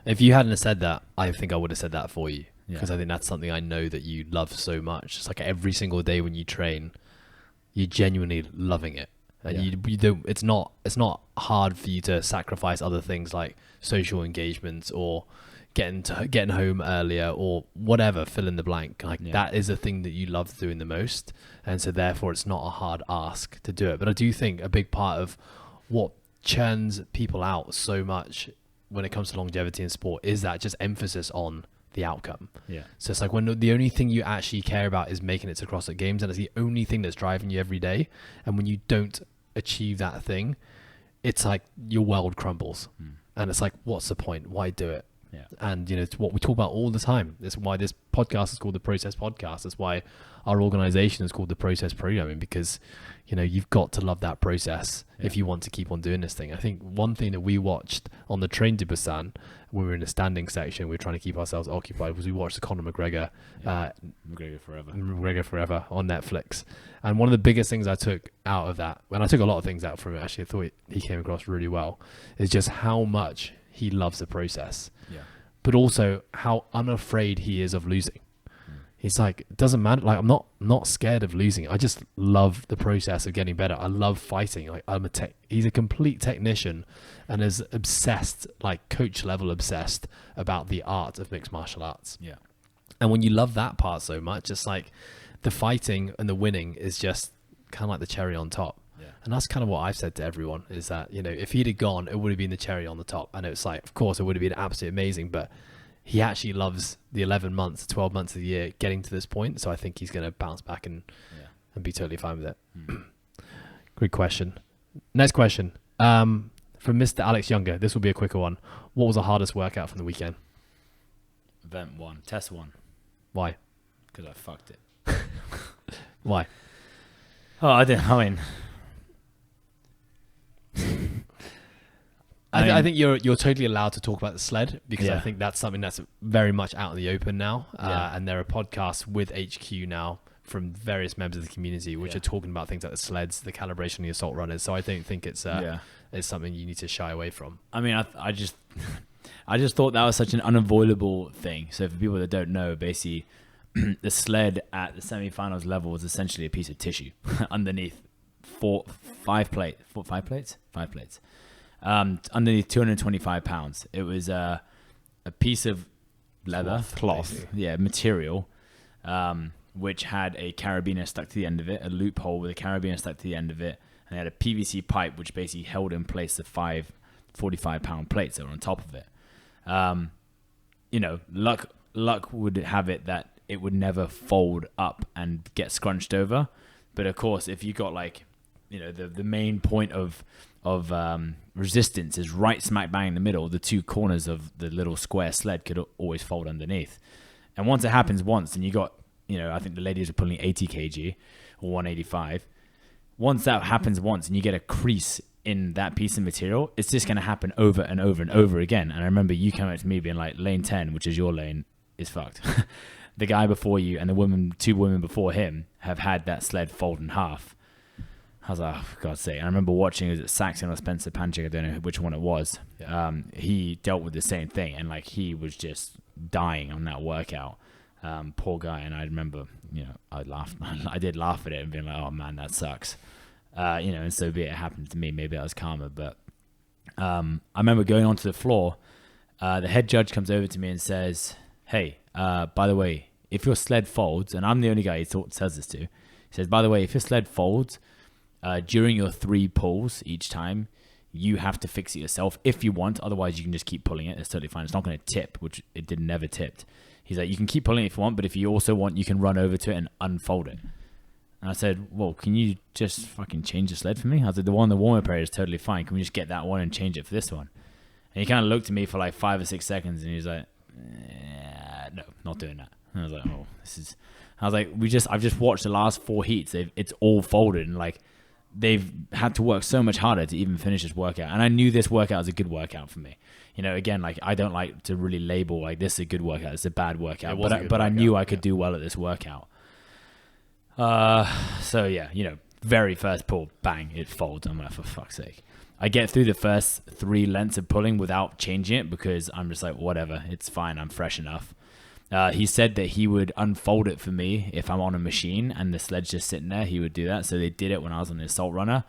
if you hadn't have said that, I think I would have said that for you, because Yeah. I think that's something I know that you love so much. It's like every single day when you train, you're genuinely loving it, and Yeah. you don't. It's not hard for you to sacrifice other things like social engagements or getting home earlier or whatever. Fill in the blank. Like that is a thing that you love doing the most, and so therefore it's not a hard ask to do it. But I do think a big part of what churns people out so much when it comes to longevity in sport is that just emphasis on the outcome. Yeah. So it's like when the only thing you actually care about is making it to CrossFit Games, and it's the only thing that's driving you every day. And when you don't achieve that thing, it's like your world crumbles. And it's like, what's the point? Why do it? Yeah. And you know, it's what we talk about all the time. That's why this podcast is called the Process Podcast. That's why our organization is called the Process Programming, because you know, you've got to love that process if you want to keep on doing this thing. I think one thing that we watched on the train to Busan, when we were in the standing section, we were trying to keep ourselves occupied, was we watched the Conor McGregor McGregor Forever on Netflix. And one of the biggest things I took out of that, and I took a lot of things out from it actually, I thought he came across really well, is just how much he loves the process. Yeah. But also how unafraid he is of losing. He's like, it doesn't matter. Like, I'm not scared of losing. I just love the process of getting better. I love fighting. Like, he's a complete technician and is obsessed, like coach level obsessed about the art of mixed martial arts. Yeah. And when you love that part so much, it's like the fighting and the winning is just kind of like the cherry on top. Yeah. And that's kind of what I've said to everyone, is that, you know, if he'd have gone, it would have been the cherry on the top. And it's like, of course, it would have been absolutely amazing, but he actually loves the 11 months, 12 months of the year getting to this point. So I think he's going to bounce back and be totally fine with it. Good question. Next question. From Mr. Alex Younger. This will be a quicker one. What was the hardest workout from the weekend? Event 1, test 1. Why? Because I fucked it. Why? Oh, I didn't. I mean, I think you're totally allowed to talk about the sled, because I Yeah. think that's something that's very much out in the open now. Yeah. And there are podcasts with HQ now from various members of the community which are talking about things like the sleds, the calibration, the assault runners. So I don't think it's something you need to shy away from. I mean, I just thought that was such an unavoidable thing. So for people that don't know, basically, the sled at the semi-finals level was essentially a piece of tissue underneath five plates. Underneath 225 pounds. It was a piece of leather, cloth, material, which had a carabiner stuck to the end of it, a loophole with a carabiner stuck to the end of it, and it had a PVC pipe which basically held in place the 5 45-pound plates that were on top of it. You know, luck would have it that it would never fold up and get scrunched over. But of course, if you got like, you know, the main point of resistance is right smack bang in the middle, the two corners of the little square sled could always fold underneath. And once it happens once, and you got, you know, I think the ladies are pulling 80 kg or 185. Once that happens once and you get a crease in that piece of material, it's just going to happen over and over and over again. And I remember you coming up to me being like, lane 10, which is your lane, is fucked. The guy before you and two women before him have had that sled fold in half. I was like, oh, for God's sake. And I remember watching, was it Saxon or Spencer Panchik? I don't know which one it was. He dealt with the same thing, and like he was just dying on that workout. Poor guy. And I remember, you know, I laughed. I did laugh at it and being like, oh man, that sucks. You know, and so be it happened to me. Maybe I was karma. But I remember going onto the floor. The head judge comes over to me and says, hey, by the way, if your sled folds, and I'm the only guy he says this to, he says, by the way, if your sled folds, during your 3 pulls each time, you have to fix it yourself if you want. Otherwise, you can just keep pulling it. It's totally fine. It's not going to tip, which it never tipped. He's like, you can keep pulling it if you want, but if you also want, you can run over to it and unfold it. And I said, well, can you just fucking change the sled for me? I was like, the one in the warm-up area is totally fine. Can we just get that one and change it for this one? And he kind of looked at me for like 5 or 6 seconds, and he was like, no, not doing that. And I was like, oh, I've just watched the last 4 heats. It's all folded, and like, they've had to work so much harder to even finish this workout. And I knew this workout was a good workout for me. You know, again, like I don't like to really label like this is a good workout, it's a bad workout. But I knew I could do well at this workout. So yeah, you know, very first pull, bang, it folds. I'm like, for fuck's sake. I get through the first 3 lengths of pulling without changing it because I'm just like, whatever, it's fine, I'm fresh enough. He said that he would unfold it for me if I'm on a machine and the sled's just sitting there. He would do that. So they did it when I was on the assault runner.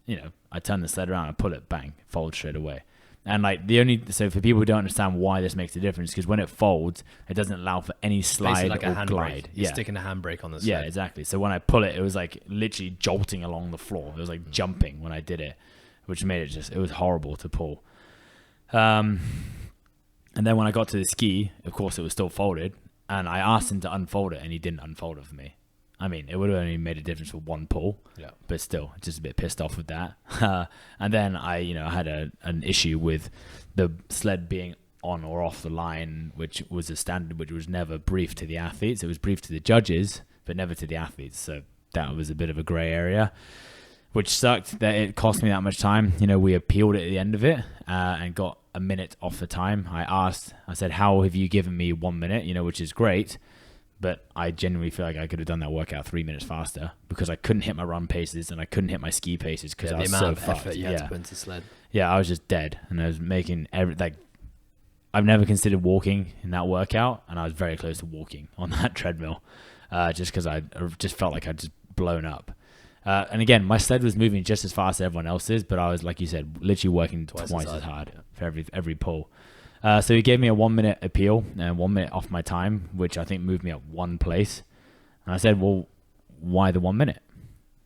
You know, I turn the sled around, I pull it, bang, fold straight away. And like so for people who don't understand why this makes a difference, because when it folds, it doesn't allow for any slide like or a handbrake. glide. You're sticking a handbrake on the sled. Yeah, exactly. So when I pull it, it was like literally jolting along the floor. It was like jumping when I did it, which made it was horrible to pull. And then when I got to the ski, of course, it was still folded. And I asked him to unfold it, and he didn't unfold it for me. I mean, it would have only made a difference for 1 pull, but still, just a bit pissed off with that. And then I had an issue with the sled being on or off the line, which was a standard which was never briefed to the athletes. It was briefed to the judges, but never to the athletes. So that was a bit of a grey area, which sucked that it cost me that much time. You know, we appealed it at the end of it and got a minute off the time. I said, how have you given me 1 minute? You know, which is great. But I genuinely feel like I could have done that workout 3 minutes faster because I couldn't hit my run paces and I couldn't hit my ski paces because I was so fucked. You had to put into sled. Yeah, I was just dead, and I was making I've never considered walking in that workout, and I was very close to walking on that treadmill, just because I just felt like I'd just blown up. And again, my sled was moving just as fast as everyone else's, but I was, like you said, literally working twice as hard for every pull. So he gave me a 1 minute appeal and 1 minute off my time, which I think moved me up 1 place. And I said, well, why the 1 minute?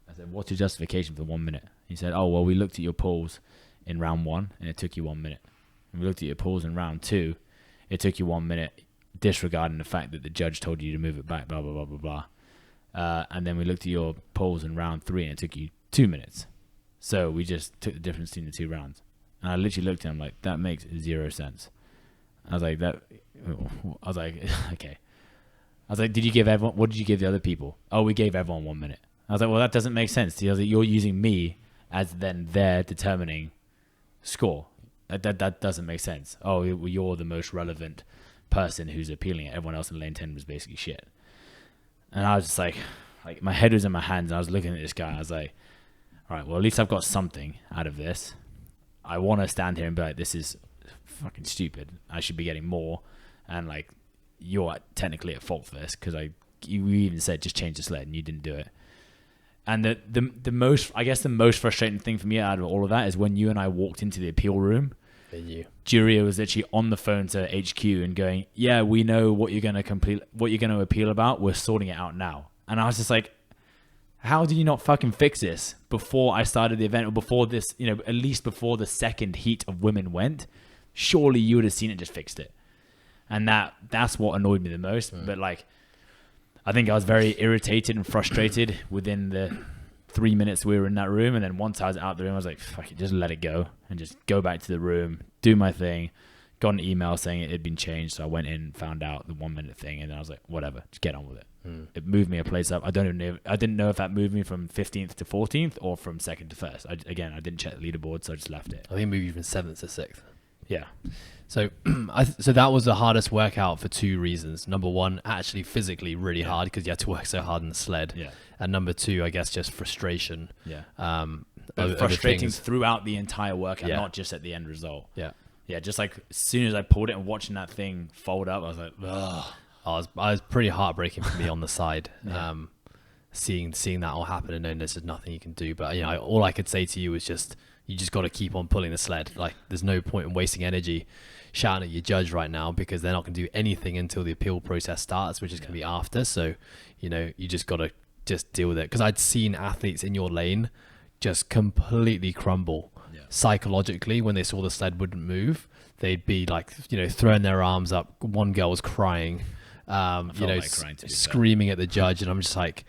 I said, what's your justification for 1 minute? He said, oh, well, we looked at your pulls in round 1 and it took you 1 minute. And we looked at your pulls in round 2, it took you 1 minute, disregarding the fact that the judge told you to move it back, blah, blah, blah, blah, blah. And then we looked at your pulls in round 3 and it took you 2 minutes. So we just took the difference between the 2 rounds. And I literally looked at him like, that makes 0 sense. I was like, okay. I was like, what did you give the other people? Oh, we gave everyone 1 minute. I was like, well, that doesn't make sense. He was like, you're using me as then their determining score. That doesn't make sense. Oh, you're the most relevant person who's appealing it. Everyone else in lane 10 was basically shit. And I was just like my head was in my hands and I was looking at this guy. I was like, all right, well, at least I've got something out of this. I want to stand here and be like, this is fucking stupid. I should be getting more. And like, you're technically at fault for this because you even said just change the sled and you didn't do it. And the most frustrating thing for me out of all of that is when you and I walked into the appeal room. Juria was literally on the phone to HQ and going, yeah, we know what you're going to appeal about. We're sorting it out now. And I was just like, how did you not fucking fix this before I started the event or before this, at least before the second heat of women went? Surely you would have seen it, just fixed it. And that's what annoyed me the most. But like, I think I was very irritated and frustrated within the 3 minutes we were in that room. And then once I was out the room, I was like, fuck it, just let it go and just go back to the room, do my thing. Got an email saying it had been changed. So I went in, found out the 1 minute thing. And then I was like, whatever, just get on with it. It moved me a place up. I didn't know if that moved me from 15th to 14th or from 2nd to 1st. I didn't check the leaderboard, so I just left it. I think it moved you from 7th to 6th. Yeah. So so that was the hardest workout for 2 reasons. Number 1, actually physically really hard because you had to work so hard on the sled. Yeah. And number 2, I guess just frustration. Yeah. Frustrating throughout the entire workout, not just at the end result. Yeah. Yeah, just like as soon as I pulled it and watching that thing fold up, I was like, ugh. I was pretty heartbreaking for me on the side. Seeing that all happen and knowing there's just nothing you can do. But all I could say to you was just, you just got to keep on pulling the sled. Like, there's no point in wasting energy shouting at your judge right now because they're not going to do anything until the appeal process starts, which is going to be after. So, you just got to just deal with it. Because I'd seen athletes in your lane just completely crumble psychologically when they saw the sled wouldn't move. They'd be like, throwing their arms up. One girl was crying, screaming at the judge. And I'm just like,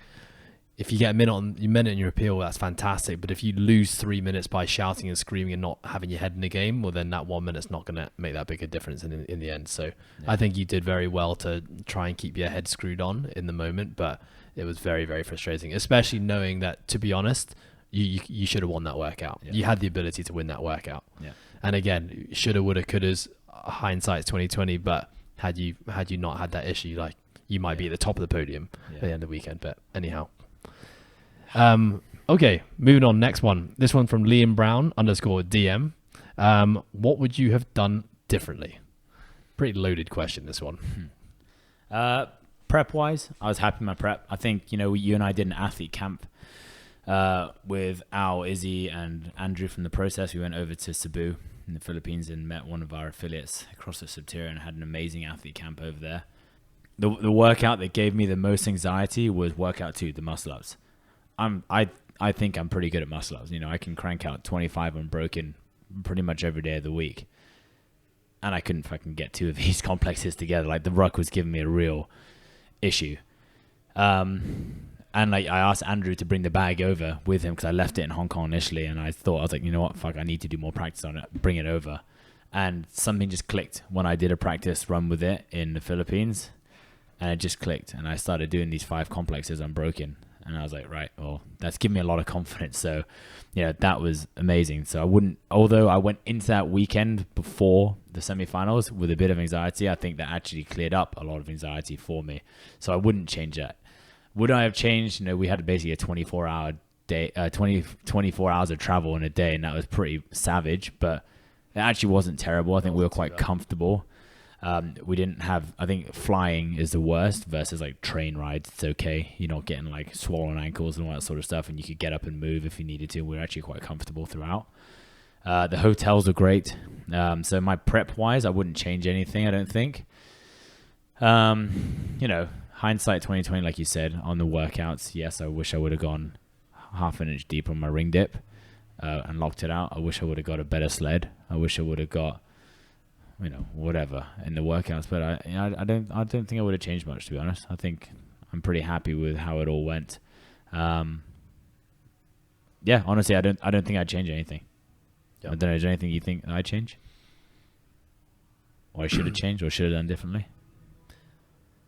if you get a minute in your appeal, that's fantastic. But if you lose 3 minutes by shouting and screaming and not having your head in the game, well, then that 1 minute's not going to make that big a difference in the end. So I think you did very well to try and keep your head screwed on in the moment, but it was very, very frustrating, especially knowing that, to be honest, you should have won that workout. Yeah. You had the ability to win that workout. Yeah. And again, shoulda, woulda, couldas. Hindsight's 2020. But had you not had that issue, like you might be at the top of the podium at the end of the weekend. But anyhow, okay, moving on. Next one. This one from Liam Brown _DM. What would you have done differently? Pretty loaded question, this one. Prep wise, I was happy with my prep. I think, you and I did an athlete camp with Al, Izzy, and Andrew from the process. We went over to Cebu in the Philippines and met one of our affiliates across the Subterra and had an amazing athlete camp over there. The workout that gave me the most anxiety was workout 2, the muscle ups. I think I'm pretty good at muscle ups. I can crank out 25 unbroken pretty much every day of the week. And I couldn't fucking get 2 of these complexes together. Like, the ruck was giving me a real issue. And like, I asked Andrew to bring the bag over with him because I left it in Hong Kong initially. And I was like, you know what? Fuck, I need to do more practice on it. Bring it over. And something just clicked when I did a practice run with it in the Philippines. And it just clicked. And I started doing these 5 complexes unbroken. And I was like, right, well, that's given me a lot of confidence. So, yeah, that was amazing. So although I went into that weekend before the semi-finals with a bit of anxiety, I think that actually cleared up a lot of anxiety for me. So I wouldn't change that. Would I have changed? We had basically a 24-hour day, 24 hours of travel in a day, and that was pretty savage, but it actually wasn't terrible. I think we were quite comfortable. We didn't have, I think flying is the worst versus like train rides. It's okay. You're not getting like swollen ankles and all that sort of stuff, and you could get up and move if you needed to. We were actually quite comfortable throughout. The hotels are great. So my prep wise, I wouldn't change anything, I don't think. Hindsight 2020, like you said, on the workouts, yes, I wish I would have gone half an inch deeper on my ring dip and locked it out. I wish I would have got a better sled. I wish I would have got, whatever in the workouts. But I don't think I would have changed much, to be honest. I think I'm pretty happy with how it all went. Yeah, honestly, I don't think I'd change anything. Yep. I don't know. Is there anything you think I'd change, or I should have changed, or should have done differently?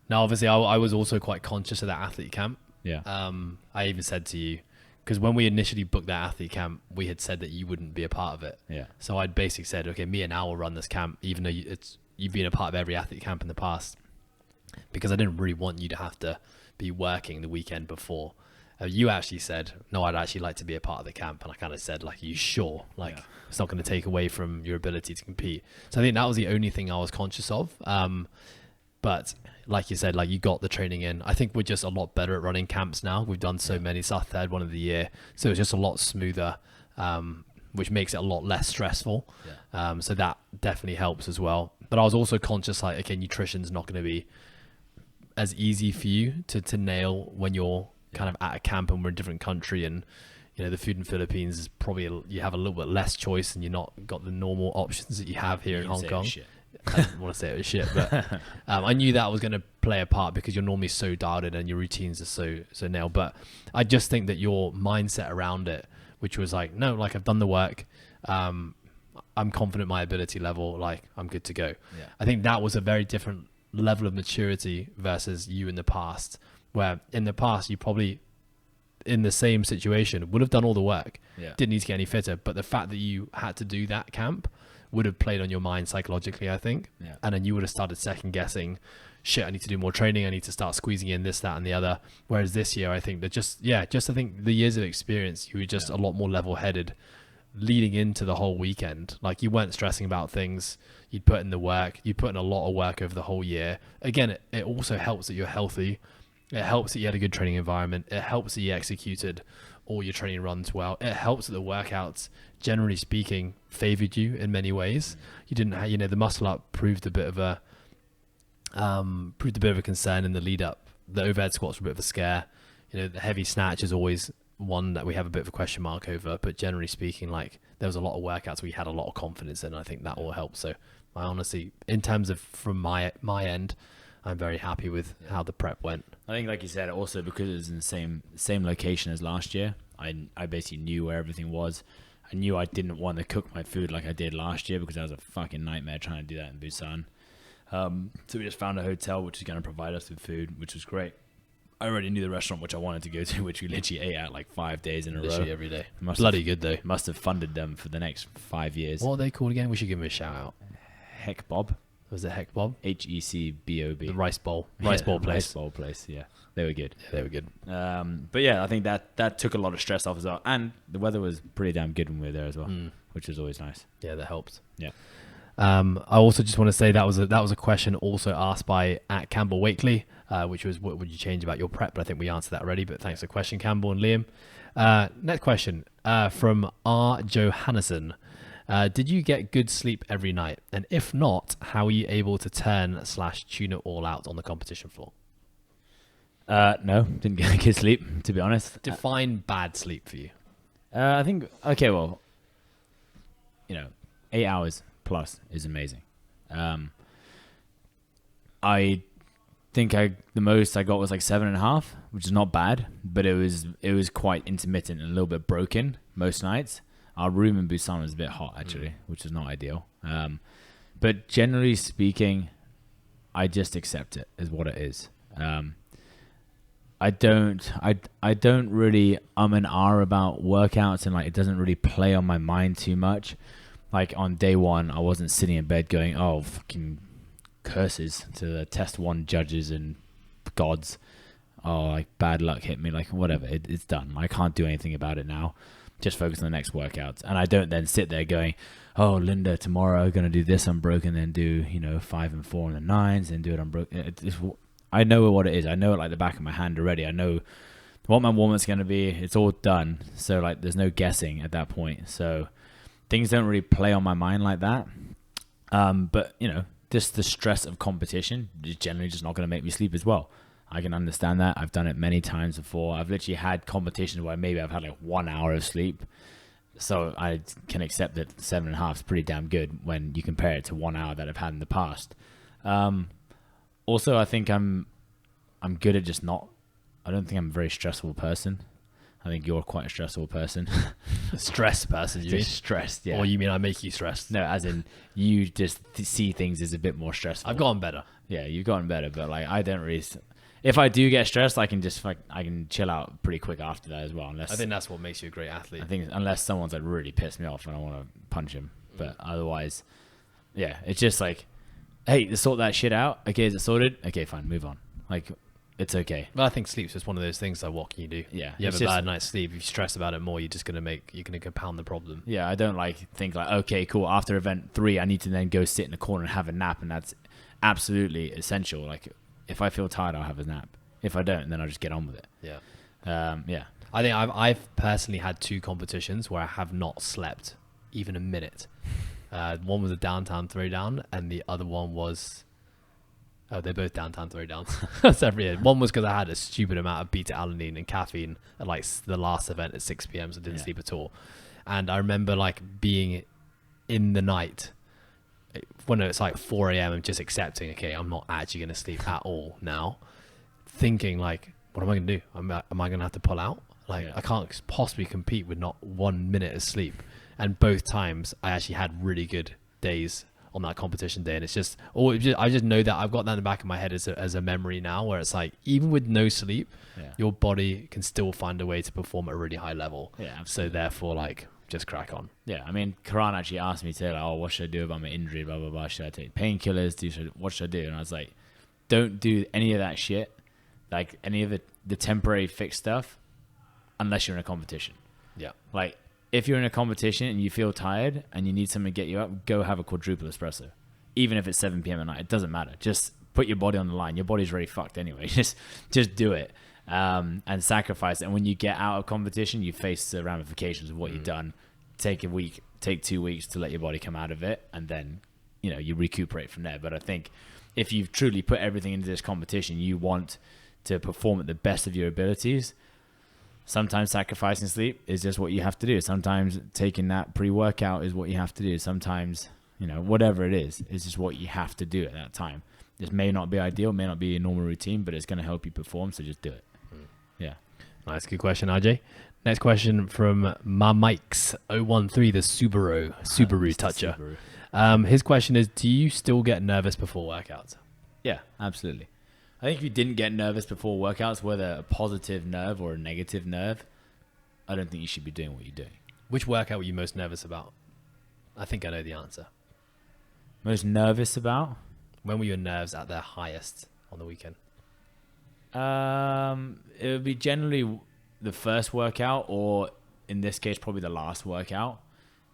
Now, obviously, I was also quite conscious of that athlete camp. Yeah. I even said to you, because when we initially booked that athlete camp, we had said that you wouldn't be a part of it. Yeah. So I'd basically said, okay, me and Al will run this camp, even though you've been a part of every athlete camp in the past, because I didn't really want you to have to be working the weekend before. You actually said, no, I'd actually like to be a part of the camp. And I kind of said, like, are you sure? Like, it's not going to take away from your ability to compete. So I think that was the only thing I was conscious of. But like you said, like, you got the training in. I think we're just a lot better at running camps now. We've done so many. It's our 3rd one of the year. So it's just a lot smoother, which makes it a lot less stressful. Yeah. So that definitely helps as well. But I was also conscious, like, okay, nutrition's not going to be as easy for you to nail when you're kind of at a camp and we're in a different country. And, the food in Philippines is probably, you have a little bit less choice and you're not got the normal options that you have here in Hong Kong. I didn't want to say it was shit, but I knew that was going to play a part because you're normally so dialed in and your routines are so nailed. But I just think that your mindset around it, which was like, no, like, I've done the work. I'm confident in my ability level. Like, I'm good to go. Yeah. I think that was a very different level of maturity versus you in the past, where in the past you probably, in the same situation, would have done all the work. Yeah. Didn't need to get any fitter. But the fact that you had to do that camp would have played on your mind psychologically, I think. Yeah. And then you would have started second guessing, shit, I need to do more training. I need to start squeezing in this, that, and the other. Whereas this year, I think that I think the years of experience, you were just a lot more level headed leading into the whole weekend. Like, you weren't stressing about things. You'd put in the work. You put in a lot of work over the whole year. Again, it also helps that you're healthy. It helps that you had a good training environment. It helps that you executed all your training runs well. It helps that the workouts, generally speaking, favored you in many ways. You didn't have, the muscle up proved a bit of a concern in the lead up. The overhead squats were a bit of a scare. The heavy snatch is always one that we have a bit of a question mark over, but generally speaking, like, there was a lot of workouts we had a lot of confidence in. I think that all helped. So I honestly, in terms of from my end, I'm very happy with how the prep went. I think, like you said, also because it was in the same location as last year, I basically knew where everything was. I knew I didn't want to cook my food like I did last year because that was a fucking nightmare trying to do that in Busan. So we just found a hotel which is going to provide us with food, which was great. I already knew the restaurant which I wanted to go to, which we literally ate at like 5 days in a row. Literally every day. Bloody good though. Must have funded them for the next 5 years. What are they called again? We should give them a shout out. Heck Bob. Was it Heck Bob? HECBOB. The rice bowl. Rice bowl place. Rice bowl place, yeah. They were good. Yeah, they were good. But yeah, I think that took a lot of stress off as well. And the weather was pretty damn good when we were there as well, which was always nice. Yeah, that helped. Yeah. I also just want to say that was a question also asked by at Campbell Wakely, which was what would you change about your prep? But I think we answered that already. But thanks for the question, Campbell and Liam. Next question from R. Johannesson. Did you get good sleep every night? And if not, how are you able to turn/tune it all out on the competition floor? No, didn't get good sleep, to be honest. Define bad sleep for you. I think, okay, well, 8 hours plus is amazing. I think the most I got was like 7.5, which is not bad, but it was quite intermittent and a little bit broken most nights. Our room in Busan was a bit hot actually, which is not ideal. But generally speaking, I just accept it as what it is. I don't really and ah about workouts, and like it doesn't really play on my mind too much. Like on day one, I wasn't sitting in bed going, "Oh, fucking curses to the test one judges and gods. Oh, like bad luck hit me." Like whatever, it's done. I can't do anything about it now. Just focus on the next workouts. And I don't then sit there going, "Oh, Linda, tomorrow I'm going to do this unbroken, then do, 5 and 4 and the 9s, and do it unbroken." I know what it is. I know it like the back of my hand already. I know what my warm-up's going to be. It's all done. So like there's no guessing at that point. So things don't really play on my mind like that. But, just the stress of competition is generally just not going to make me sleep as well. I can understand that. I've done it many times before. I've literally had competitions where maybe I've had like 1 hour of sleep. So I can accept that 7.5 is pretty damn good when you compare it to 1 hour that I've had in the past. Also, I think I'm good at just not... I don't think I'm a very stressful person. I think you're quite a stressful person. A stressed person, you mean? Stressed, yeah. Or you mean I make you stressed? No, as in you just see things as a bit more stressful. I've gotten better. Yeah, you've gotten better, but like I don't really... If I do get stressed, I can just I can chill out pretty quick after that as well. Unless I think that's what makes you a great athlete. I think unless someone's like really pissed me off and I want to punch him, but otherwise, yeah, it's just like, hey, to sort that shit out. Okay, is it sorted? Okay, fine, move on. Like, it's okay. Well, I think sleep's just one of those things. Like, what can you do? Yeah, you have a bad night's sleep. If you stress about it more, you're gonna compound the problem. Yeah, I don't think okay, cool. After event 3, I need to then go sit in a corner and have a nap, and that's absolutely essential. Like, if I feel tired, I'll have a nap. If I don't, then I'll just get on with it. Yeah. Yeah. I think I've personally had 2 competitions where I have not slept even a minute. One was a downtown throwdown, and the other one was... Oh, they're both downtown throwdowns. That's every year. One was because I had a stupid amount of beta-alanine and caffeine at like the last event at 6 p.m, so I didn't sleep at all. And I remember like being in the night when it's like 4 a.m. and just accepting, okay, I'm not actually going to sleep at all now. Thinking like, what am I going to do? Am I going to have to pull out? Like, I can't possibly compete with not 1 minute of sleep. And both times I actually had really good days on that competition day. And it's just, I just know that I've got that in the back of my head as a memory now, where it's like, even with no sleep, your body can still find a way to perform at a really high level. Yeah, absolutely. So therefore, like, just crack on. Yeah, I mean, Karan actually asked me today, like, oh, what should I do about my injury? Blah, blah, blah. Should I take painkillers? What should I do? And I was like, don't do any of that shit. Like any of the temporary fixed stuff, unless you're in a competition. Yeah. Like if you're in a competition and you feel tired and you need something to get you up, go have a quadruple espresso. Even if it's 7 p.m. at night, it doesn't matter. Just put your body on the line. Your body's already fucked anyway. Just do it and sacrifice it. And when you get out of competition, you face the ramifications of what you've done. Take a week, take 2 weeks to let your body come out of it, and then you recuperate from there. But I think if you've truly put everything into this competition, you want to perform at the best of your abilities. Sometimes sacrificing sleep is just what you have to do. Sometimes taking that pre-workout is what you have to do. Sometimes, whatever it is just what you have to do at that time. This may not be ideal, may not be a normal routine, but it's going to help you perform, so just do it. Yeah. Nice, good question, RJ. Next question from MyMikes013, the Subaru toucher. His question is, do you still get nervous before workouts? Yeah, absolutely. I think if you didn't get nervous before workouts, whether a positive nerve or a negative nerve, I don't think you should be doing what you're doing. Which workout were you most nervous about? I think I know the answer. Most nervous about? When were your nerves at their highest on the weekend? It would be generally the first workout, or in this case, probably the last workout,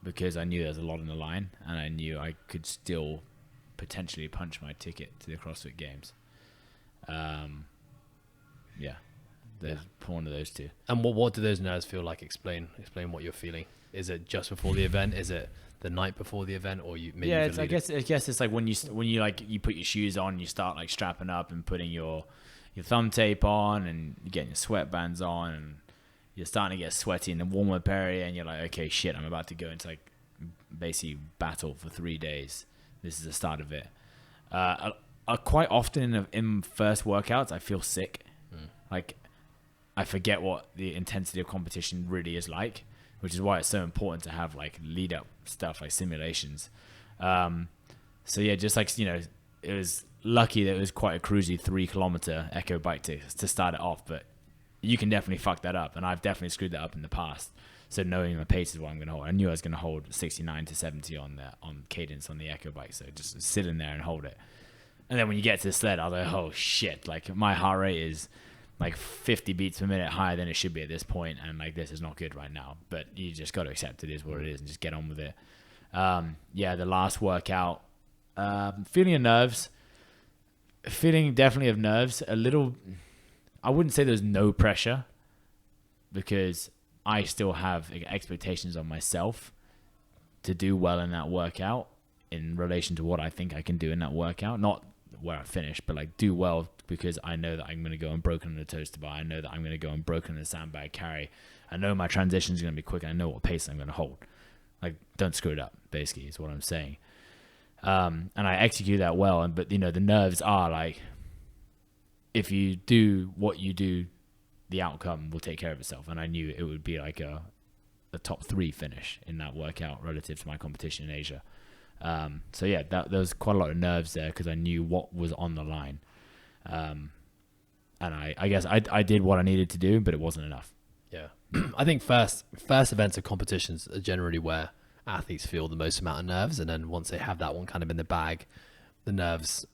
because I knew there was a lot on the line, and I knew I could still potentially punch my ticket to the CrossFit Games. There's one of those two. And what do those nerves feel like? Explain what you're feeling. Is it just before the event? Is it the night before the event, or you? Maybe Yeah, I guess it's like when you like you put your shoes on, you start like strapping up and putting your thumb tape on, and you're getting your sweatbands on, and you're starting to get sweaty in the warm-up area, and you're like, okay, shit, I'm about to go into like basically battle for 3 days. This is the start of it. Quite often in first workouts, I feel sick. Like I forget what the intensity of competition really is like, which is why it's so important to have like lead up stuff like simulations. So yeah, just like, it was lucky that it was quite a cruisy 3 kilometer echo bike to start it off, but you can definitely fuck that up. And I've definitely screwed that up in the past. So knowing my pace is what I'm going to hold. I knew I was going to hold 69 to 70 on cadence on the echo bike. So just sit in there and hold it. And then when you get to the sled, I was like, oh shit, like my heart rate is like 50 beats per minute higher than it should be at this point, and like this is not good right now. But you just got to accept it is what it is and just get on with it. The last workout, feeling definitely of nerves. A little, I wouldn't say there's no pressure, because I still have expectations on myself to do well in that workout in relation to what I think I can do in that workout. Not where I finish, but like do well, because I know that I'm going to go unbroken on the toaster bar. I know that I'm going to go unbroken on the sandbag carry. I know my transition is going to be quick. I know what pace I'm going to hold. Like, don't screw it up, basically, is what I'm saying. And I execute that well. But, the nerves are like, if you do what you do, the outcome will take care of itself. And I knew it would be like a top 3 finish in that workout relative to my competition in Asia. There was quite a lot of nerves there, because I knew what was on the line. And I guess I did what I needed to do, but it wasn't enough. Yeah. I think first events of competitions are generally where athletes feel the most amount of nerves. And then once they have that one kind of in the bag, the nerves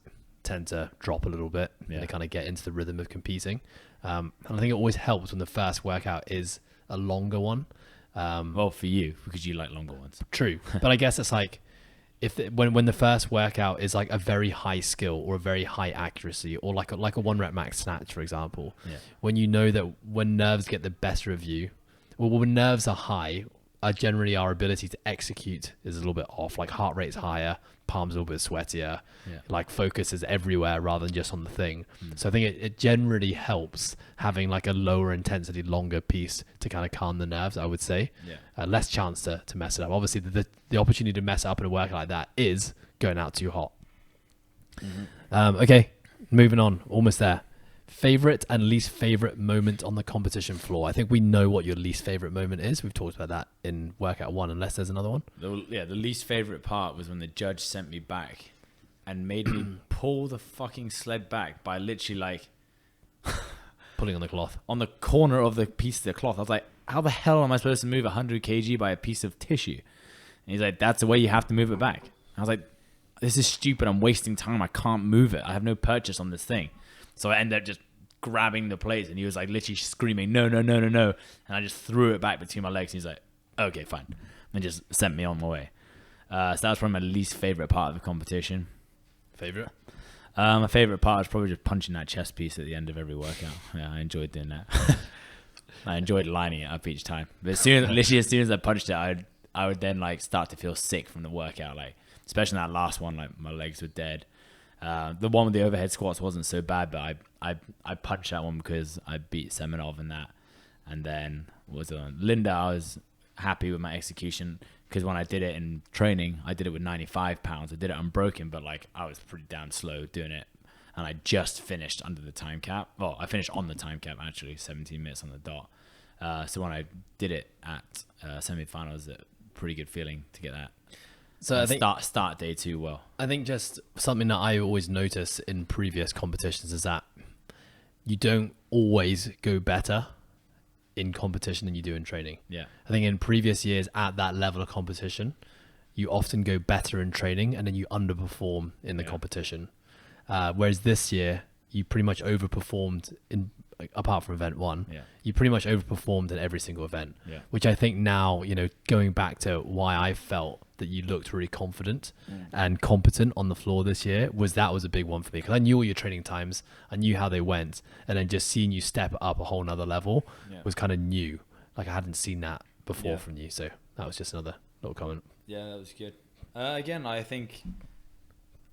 tend to drop a little bit. And they kind of get into the rhythm of competing. And I think it always helps when the first workout is a longer one. Well, for you, because you like longer ones. True. But I guess it's like, when the first workout is like a very high skill or a very high accuracy, or like a 1 rep max snatch, for example, when you know that when nerves get the better of you, when nerves are high, generally our ability to execute is a little bit off. Like heart rate's higher, palms a little bit sweatier, like focus is everywhere rather than just on the thing. So I think it generally helps having like a lower intensity, longer piece to kind of calm the nerves, I would say. Less chance to mess it up. Obviously the opportunity to mess up in a workout like that is going out too hot. Okay, moving on, almost there. Favorite and least favorite moment on the competition floor. I think we know what your least favorite moment is. We've talked about that in workout 1, unless there's another one. The least favorite part was when the judge sent me back and made me pull the fucking sled back by literally like pulling on the cloth, on the corner of the piece of the cloth. I was like, how the hell am I supposed to move 100 kg by a piece of tissue? And he's like, that's the way you have to move it back. I was like, this is stupid. I'm wasting time. I can't move it. I have no purchase on this thing. So I ended up just grabbing the plates, and he was like literally screaming, no. And I just threw it back between my legs. And he's like, okay, fine. And just sent me on my way. So that was probably my least favorite part of the competition. Favorite? My favorite part was probably just punching that chest piece at the end of every workout. Yeah, I enjoyed doing that. I enjoyed lining it up each time. But as soon as I punched it, I would then like start to feel sick from the workout. Like, especially that last one, like my legs were dead. The one with the overhead squats wasn't so bad, but I punched that one because I beat Semenov in that. And then Linda, I was happy with my execution, because when I did it in training, I did it with 95 pounds. I did it unbroken, but like I was pretty damn slow doing it. And I just finished under the time cap. Well, I finished on the time cap, actually, 17 minutes on the dot. So when I did it at semi-finals, a pretty good feeling to get that. So I think start day 2 well. I think just something that I always notice in previous competitions is that you don't always go better in competition than you do in training. Yeah. I think in previous years at that level of competition, you often go better in training and then you underperform in the competition. Whereas this year, you pretty much overperformed in, apart from event one, you pretty much overperformed in every single event, which I think now, you know, going back to why I felt that you looked really confident and competent on the floor this year was a big one for me, because I knew all your training times, I knew how they went, and then just seeing you step up a whole nother level was kind of new. Like I hadn't seen that before from you. So that was just another little comment. Yeah, that was good. Again, I think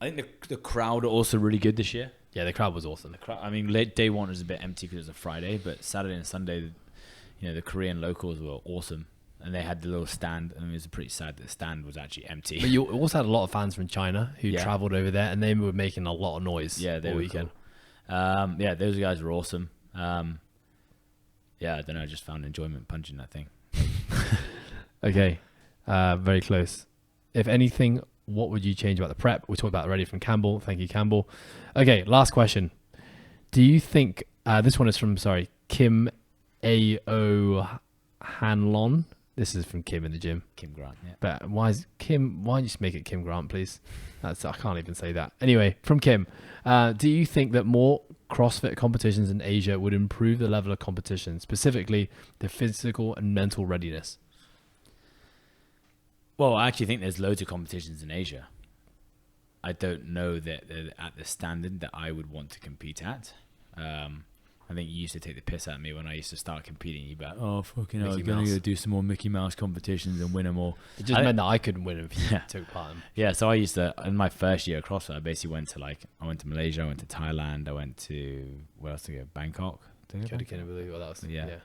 the crowd are also really good this year. Yeah, the crowd was awesome. I mean, late day one was a bit empty because it was a Friday, but Saturday and Sunday, you know, the Korean locals were awesome, and they had the little stand. I mean, it was pretty sad that the stand was actually empty. But you also had a lot of fans from China who traveled over there, and they were making a lot of noise. Yeah, they all were weekend. Cool. Yeah, those guys were awesome. Yeah, I don't know. I just found enjoyment punching that thing. Okay, very close. If anything, what would you change about the prep? We talked about it already from Campbell. Thank you, Campbell. Okay, last question. Do you think, this one is from, Kim A.O. Hanlon. This is from Kim in the gym. Kim Grant, yeah. But why don't you just make it Kim Grant, please? I can't even say that. Anyway, from Kim, do you think that more CrossFit competitions in Asia would improve the level of competition, specifically the physical and mental readiness? Well, I actually think there's loads of competitions in Asia. I don't know that they're at the standard that I would want to compete at. I think you used to take the piss out of me when I used to start competing. You'd be like, oh, fucking hell, I'm going to do some more Mickey Mouse competitions and win them all. It just meant that I couldn't win them if you took part in them. Yeah, so I used to, in my first year of CrossFit, I basically went to Malaysia, I went to Thailand, I went to, where else did I go? Bangkok? I can't believe what that was. Yeah.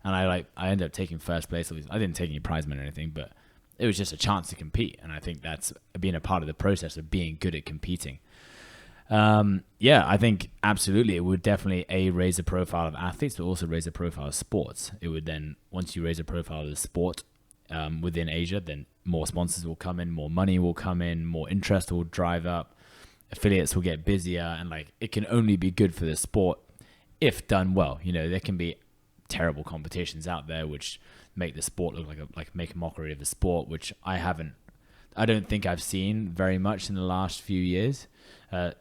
And I ended up taking first place. I didn't take any prize money or anything, but it was just a chance to compete. And I think that's being a part of the process of being good at competing. I think absolutely it would definitely raise the profile of athletes, but also raise the profile of sports. It would then, once you raise the profile of the sport within Asia, then more sponsors will come in, more money will come in, more interest will drive up, affiliates will get busier, and it can only be good for the sport if done well. You know, there can be terrible competitions out there which make the sport look make a mockery of the sport, which I don't think I've seen very much in the last few years.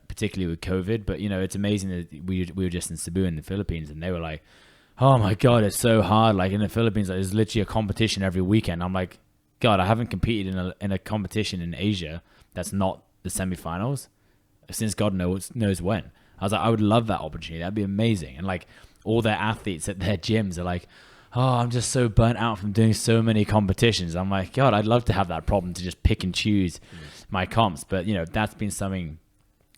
Particularly with COVID, but it's amazing that we were just in Cebu in the Philippines, and they were like, oh my god, it's so hard. Like in the Philippines, there's literally a competition every weekend. I'm like, God, I haven't competed in a competition in Asia that's not the semi-finals since God knows when. I was like, I would love that opportunity. That'd be amazing. And all their athletes at their gyms are like, oh, I'm just so burnt out from doing so many competitions. I'm like, God, I'd love to have that problem to just pick and choose my comps. But that's been something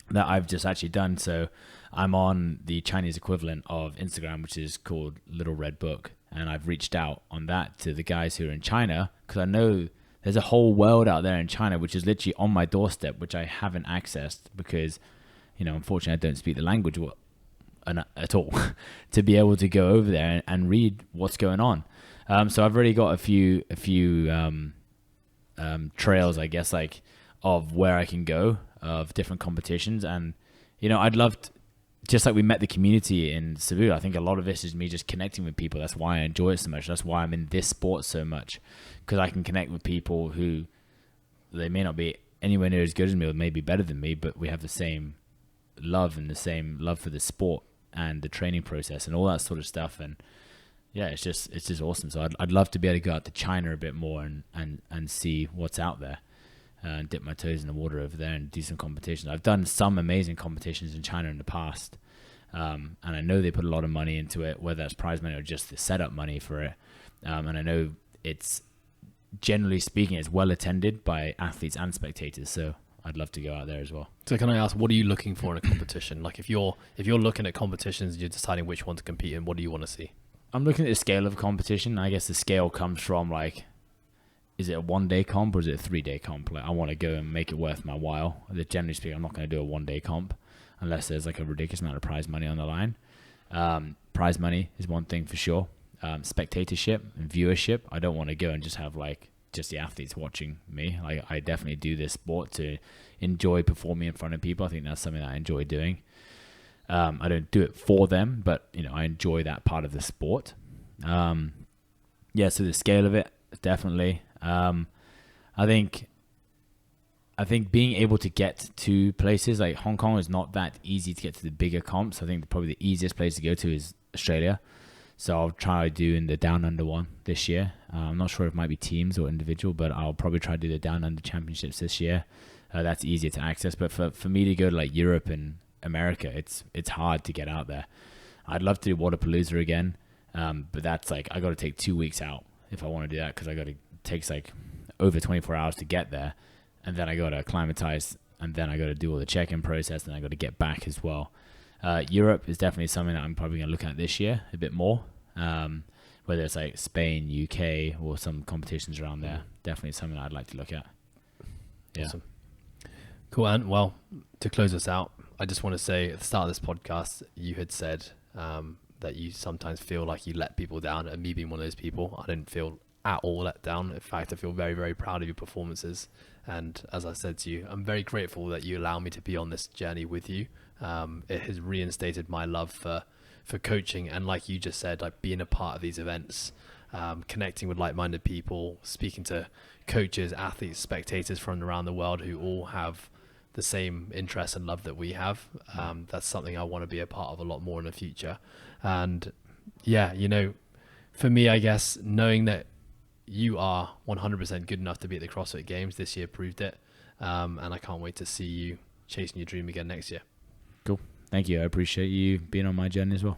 that I've just actually done. So I'm on the Chinese equivalent of Instagram, which is called Little Red Book. And I've reached out on that to the guys who are in China, because I know there's a whole world out there in China, which is literally on my doorstep, which I haven't accessed because, unfortunately I don't speak the language at all to be able to go over there and read what's going on. So I've already got a few trails, I guess, of where I can go, of different competitions. And I'd love to, just like we met the community in Cebu, I think a lot of this is me just connecting with people. That's why I enjoy it so much. That's why I'm in this sport so much, because I can connect with people who, they may not be anywhere near as good as me or maybe better than me, but we have the same love and the same love for the sport and the training process and all that sort of stuff. And yeah, it's just awesome. So I'd love to be able to go out to China a bit more and see what's out there. And dip my toes in the water over there and do some competitions. I've done some amazing competitions in China in the past, and I know they put a lot of money into it, whether that's prize money or just the setup money for it. And I know it's, generally speaking, it's well attended by athletes and spectators. So I'd love to go out there as well. So can I ask, what are you looking for in a competition? If you're looking at competitions and you're deciding which one to compete in, what do you want to see? I'm looking at the scale of competition. I guess the scale comes from is it a 1 day comp or is it a 3 day comp? I want to go and make it worth my while. Generally speaking, I'm not going to do a 1 day comp unless there's a ridiculous amount of prize money on the line. Prize money is one thing for sure. Spectatorship and viewership. I don't want to go and just have just the athletes watching me. I definitely do this sport to enjoy performing in front of people. I think that's something that I enjoy doing. I don't do it for them, but I enjoy that part of the sport. So the scale of it, definitely. I think being able to get to places like Hong Kong is not that easy to get to the bigger comps. I think probably the easiest place to go to is Australia. So I'll try doing the Down Under one this year. I'm not sure if it might be teams or individual, but I'll probably try to do the Down Under championships this year. That's easier to access. But for me to go to like Europe and America, it's hard to get out there. I'd love to do Waterpalooza again, but that's like I got to take 2 weeks out if I want to do that, because it takes like over 24 hours to get there, and then I got to acclimatize, and then I got to do all the check-in process, and I got to get back as well. Europe is definitely something that I'm probably going to look at this year a bit more, whether it's like Spain, UK, or some competitions around there. Definitely something I'd like to look at. Yeah. Awesome. Cool, Ant. Well, to close us out, I just want to say at the start of this podcast, you had said that you sometimes feel like you let people down, and me being one of those people, I didn't feel at all let down. In fact, I feel very, very proud of your performances. And as I said to you, I'm very grateful that you allow me to be on this journey with you. It has reinstated my love for coaching, and like you just said, like being a part of these events, connecting with like-minded people, speaking to coaches, athletes, spectators from around the world who all have the same interest and love that we have. That's something I want to be a part of a lot more in the future. And yeah, for me, I guess knowing that you are 100% good enough to be at the CrossFit Games this year proved it. And I can't wait to see you chasing your dream again next year. Cool. Thank you. I appreciate you being on my journey as well.